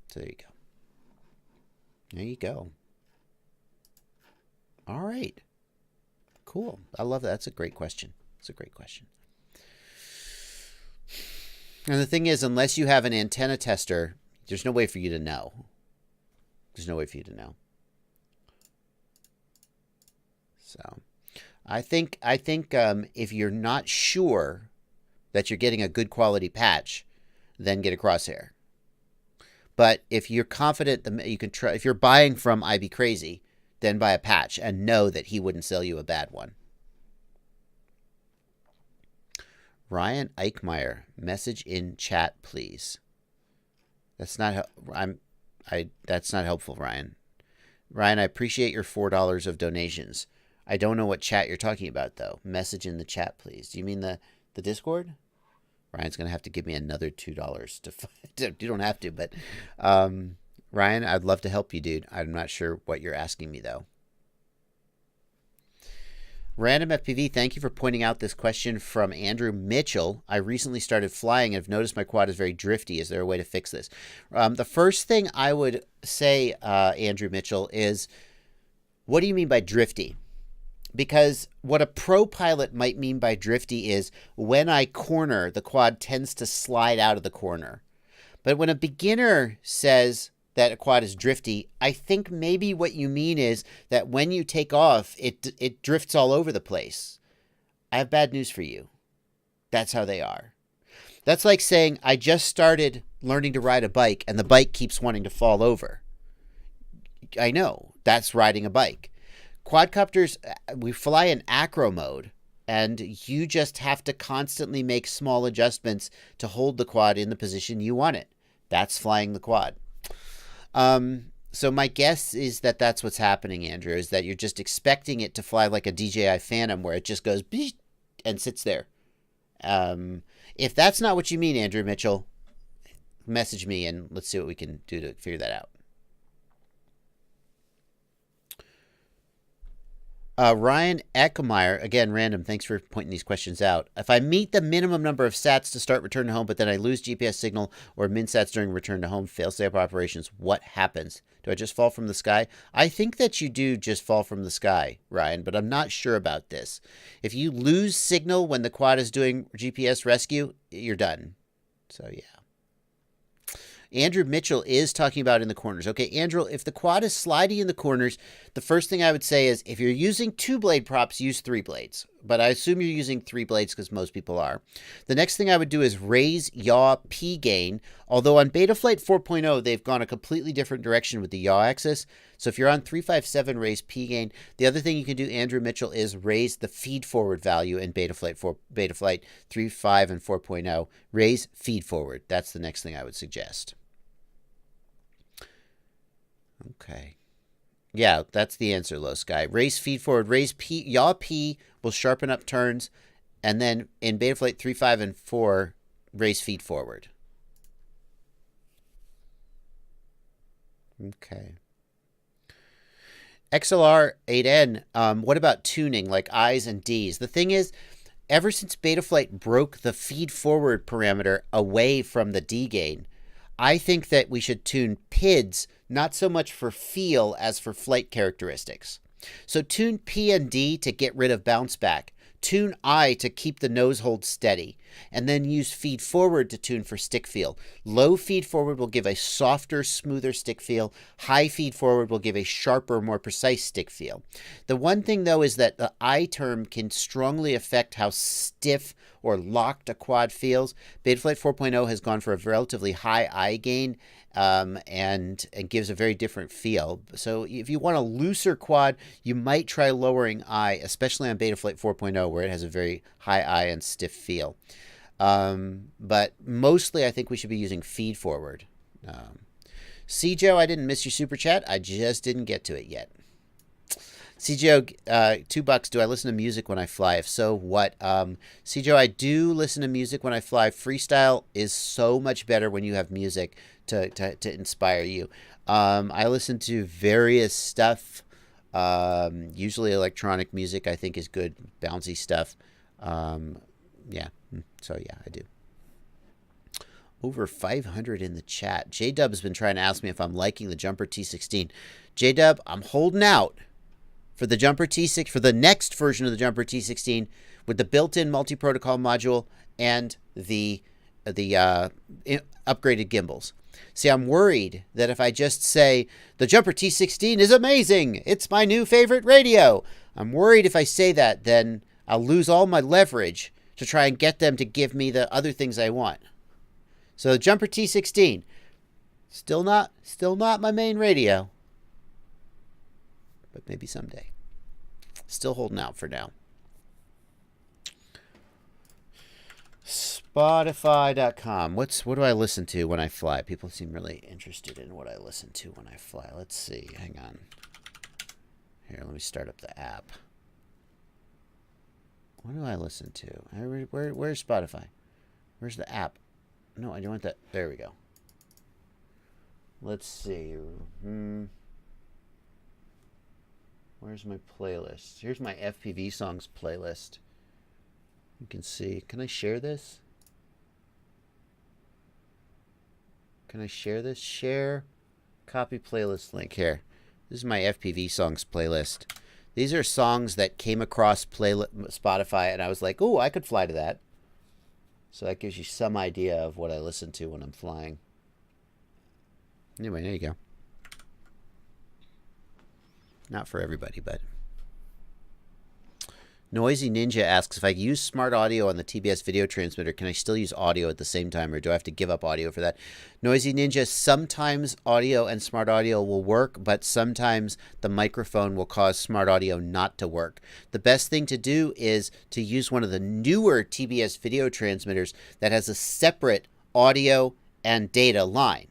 So there you go. There you go. All right. Cool. I love that. That's a great question. It's a great question. And the thing is, unless you have an antenna tester, there's no way for you to know. There's no way for you to know. So I think if you're not sure that you're getting a good quality patch, then get a crosshair. But if you're confident that you can try, if you're buying from IB Crazy, then buy a patch and know that he wouldn't sell you a bad one. Ryan Eichmeyer, message in chat, please. That's not that's not helpful, Ryan. Ryan, I appreciate your $4 of donations. I don't know what chat you're talking about, though. Message in the chat, please. Do you mean the Discord? Ryan's going to have to give me another $2 to you don't have to, but Ryan, I'd love to help you, dude. I'm not sure what you're asking me, though. Random FPV, thank you for pointing out this question from Andrew Mitchell. I recently started flying and have noticed my quad is very drifty. Is there a way to fix this? The first thing I would say, Andrew Mitchell, is What do you mean by drifty? Because what a pro pilot might mean by drifty is when I corner, the quad tends to slide out of the corner. But when a beginner says that a quad is drifty, I think maybe what you mean is that when you take off, it drifts all over the place. I have bad news for you. That's how they are. That's like saying I just started learning to ride a bike and the bike keeps wanting to fall over. I know, that's riding a bike. Quadcopters, we fly in acro mode, and you just have to constantly make small adjustments to hold the quad in the position you want it. That's flying the quad. So my guess is that that's what's happening, Andrew, is that you're just expecting it to fly like a DJI Phantom where it just goes and sits there. If that's not what you mean, Andrew Mitchell, message me and let's see what we can do to figure that out. Ryan Eckmeyer, again, random, thanks for pointing these questions out. If I meet the minimum number of sats to start return to home, but then I lose GPS signal or min sats during return to home, fail-safe operations, what happens? Do I just fall from the sky? I think that you do just fall from the sky, Ryan, but I'm not sure about this. If you lose signal when the quad is doing GPS rescue, you're done. So, yeah. Andrew Mitchell is talking about in the corners. Okay, Andrew, if the quad is sliding in the corners, the first thing I would say is if you're using 2-blade props, use 3 blades. But I assume you're using 3 blades because most people are. The next thing I would do is raise yaw P gain. Although on Betaflight 4.0, they've gone a completely different direction with the yaw axis. So if you're on 357, raise P gain. The other thing you can do, Andrew Mitchell, is raise the feed forward value in Betaflight 3.5 and 4.0. Raise feed forward. That's the next thing I would suggest. Okay. Yeah, that's the answer, Low Sky. Raise feed forward. Raise P. Yaw P will sharpen up turns. And then in Betaflight 3.5 and 4, raise feed forward. Okay. XLR 8N, what about tuning like I's and D's? The thing is, ever since Betaflight broke the feed forward parameter away from the D gain, I think that we should tune PIDs not so much for feel as for flight characteristics. So tune P and D to get rid of bounce back. Tune I to keep the nose hold steady. And then use feed forward to tune for stick feel. Low feed forward will give a softer, smoother stick feel. High feed forward will give a sharper, more precise stick feel. The one thing, though, is that the I term can strongly affect how stiff or locked a quad feels. Betaflight 4.0 has gone for a relatively high I gain and gives a very different feel. So if you want a looser quad, you might try lowering I, especially on Betaflight 4.0 where it has a very high I and stiff feel. But mostly I think we should be using feed forward. CJO, I didn't miss your super chat. I just didn't get to it yet. CJO, $2. Do I listen to music when I fly? If so, what? CJO, I do listen to music when I fly. Freestyle is so much better when you have music to inspire you. I listen to various stuff. Usually electronic music I think is good, bouncy stuff. Yeah. So yeah, I do. Over 500 in the chat. J-Dub's been trying to ask me if I'm liking the Jumper T16. J-Dub, I'm holding out for the Jumper T6, for the next version of the Jumper T16 with the built-in multi-protocol module and the upgraded gimbals. See, I'm worried that if I just say, the Jumper T16 is amazing, it's my new favorite radio, I'm worried if I say that, then I'll lose all my leverage to try and get them to give me the other things I want. So the Jumper T16, still not my main radio, but maybe someday. Still holding out for now. Spotify.com. What do I listen to when I fly? People seem really interested in what I listen to when I fly. Let's see. Hang on. Here, let me start up the app. What do I listen to? Where's Spotify? Where's the app? No, I don't want that. There we go. Let's see. Where's my playlist? Here's my FPV songs playlist. You can see. Can I share this? Can I share this? Share. Copy playlist link here. This is my FPV songs playlist. These are songs that came across Spotify, and I was like, oh, I could fly to that. So that gives you some idea of what I listen to when I'm flying. Anyway, there you go. Not for everybody, but... Noisy Ninja asks, if I use smart audio on the TBS video transmitter, can I still use audio at the same time, or do I have to give up audio for that? Noisy Ninja, sometimes audio and smart audio will work, but sometimes the microphone will cause smart audio not to work. The best thing to do is to use one of the newer TBS video transmitters that has a separate audio and data line.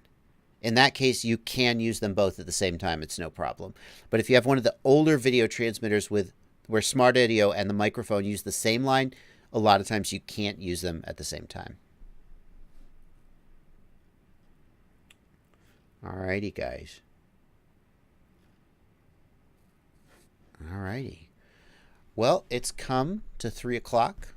In that case, you can use them both at the same time. It's no problem. But if you have one of the older video transmitters where smart audio and the microphone use the same line, a lot of times you can't use them at the same time. Alrighty, guys. Alrighty. Well, it's come to 3 o'clock.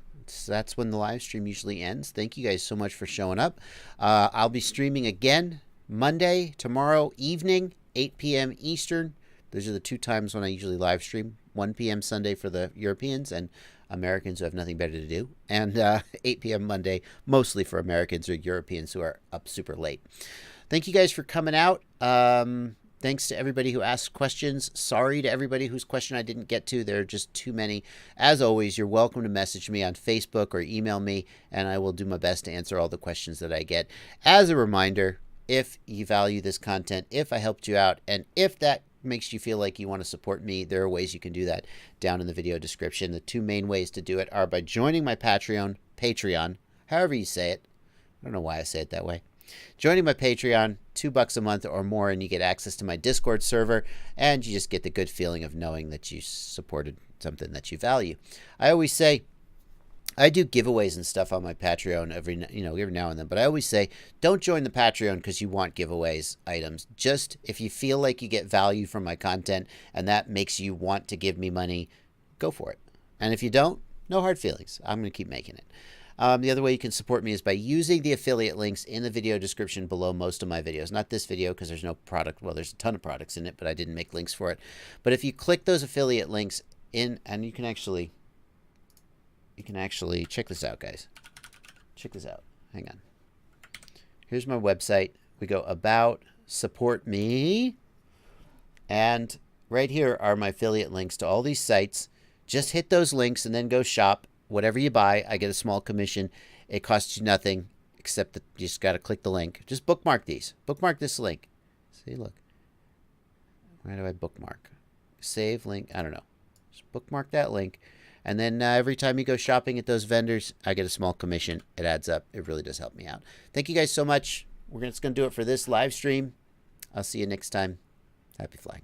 That's when the live stream usually ends. Thank you guys so much for showing up. I'll be streaming again Monday, tomorrow evening, 8 p.m. Eastern. Those are the 2 times when I usually live stream. 1 p.m. Sunday for the Europeans and Americans who have nothing better to do. And 8 p.m. Monday, mostly for Americans or Europeans who are up super late. Thank you guys for coming out. Thanks to everybody who asked questions. Sorry to everybody whose question I didn't get to. There are just too many. As always, you're welcome to message me on Facebook or email me, and I will do my best to answer all the questions that I get. As a reminder, if you value this content, if I helped you out, and if that makes you feel like you want to support me, there are ways you can do that down in the video description. The 2 main ways to do it are by joining my Patreon, however you say it. I don't know why I say it that way. Joining my Patreon, $2 a month or more, and you get access to my Discord server, and you just get the good feeling of knowing that you supported something that you value. I always say, I do giveaways and stuff on my Patreon every now and then, but I always say, don't join the Patreon because you want giveaways items. Just if you feel like you get value from my content and that makes you want to give me money, go for it. And if you don't, no hard feelings. I'm going to keep making it. The other way you can support me is by using the affiliate links in the video description below most of my videos. Not this video because there's no product. Well, there's a ton of products in it, but I didn't make links for it. But if you click those affiliate links in, and you can actually check this out, guys. Check this out. Hang on. Here's my website. We go about, support me, and right here are my affiliate links to all these sites. Just hit those links and then go shop. Whatever you buy, I get a small commission. It costs you nothing except that you just got to click the link. Just bookmark these. Bookmark this link. See, look. Where do I bookmark? Save link. I don't know. Just bookmark that link. And then every time you go shopping at those vendors, I get a small commission. It adds up. It really does help me out. Thank you guys so much. We're just going to do it for this live stream. I'll see you next time. Happy flying.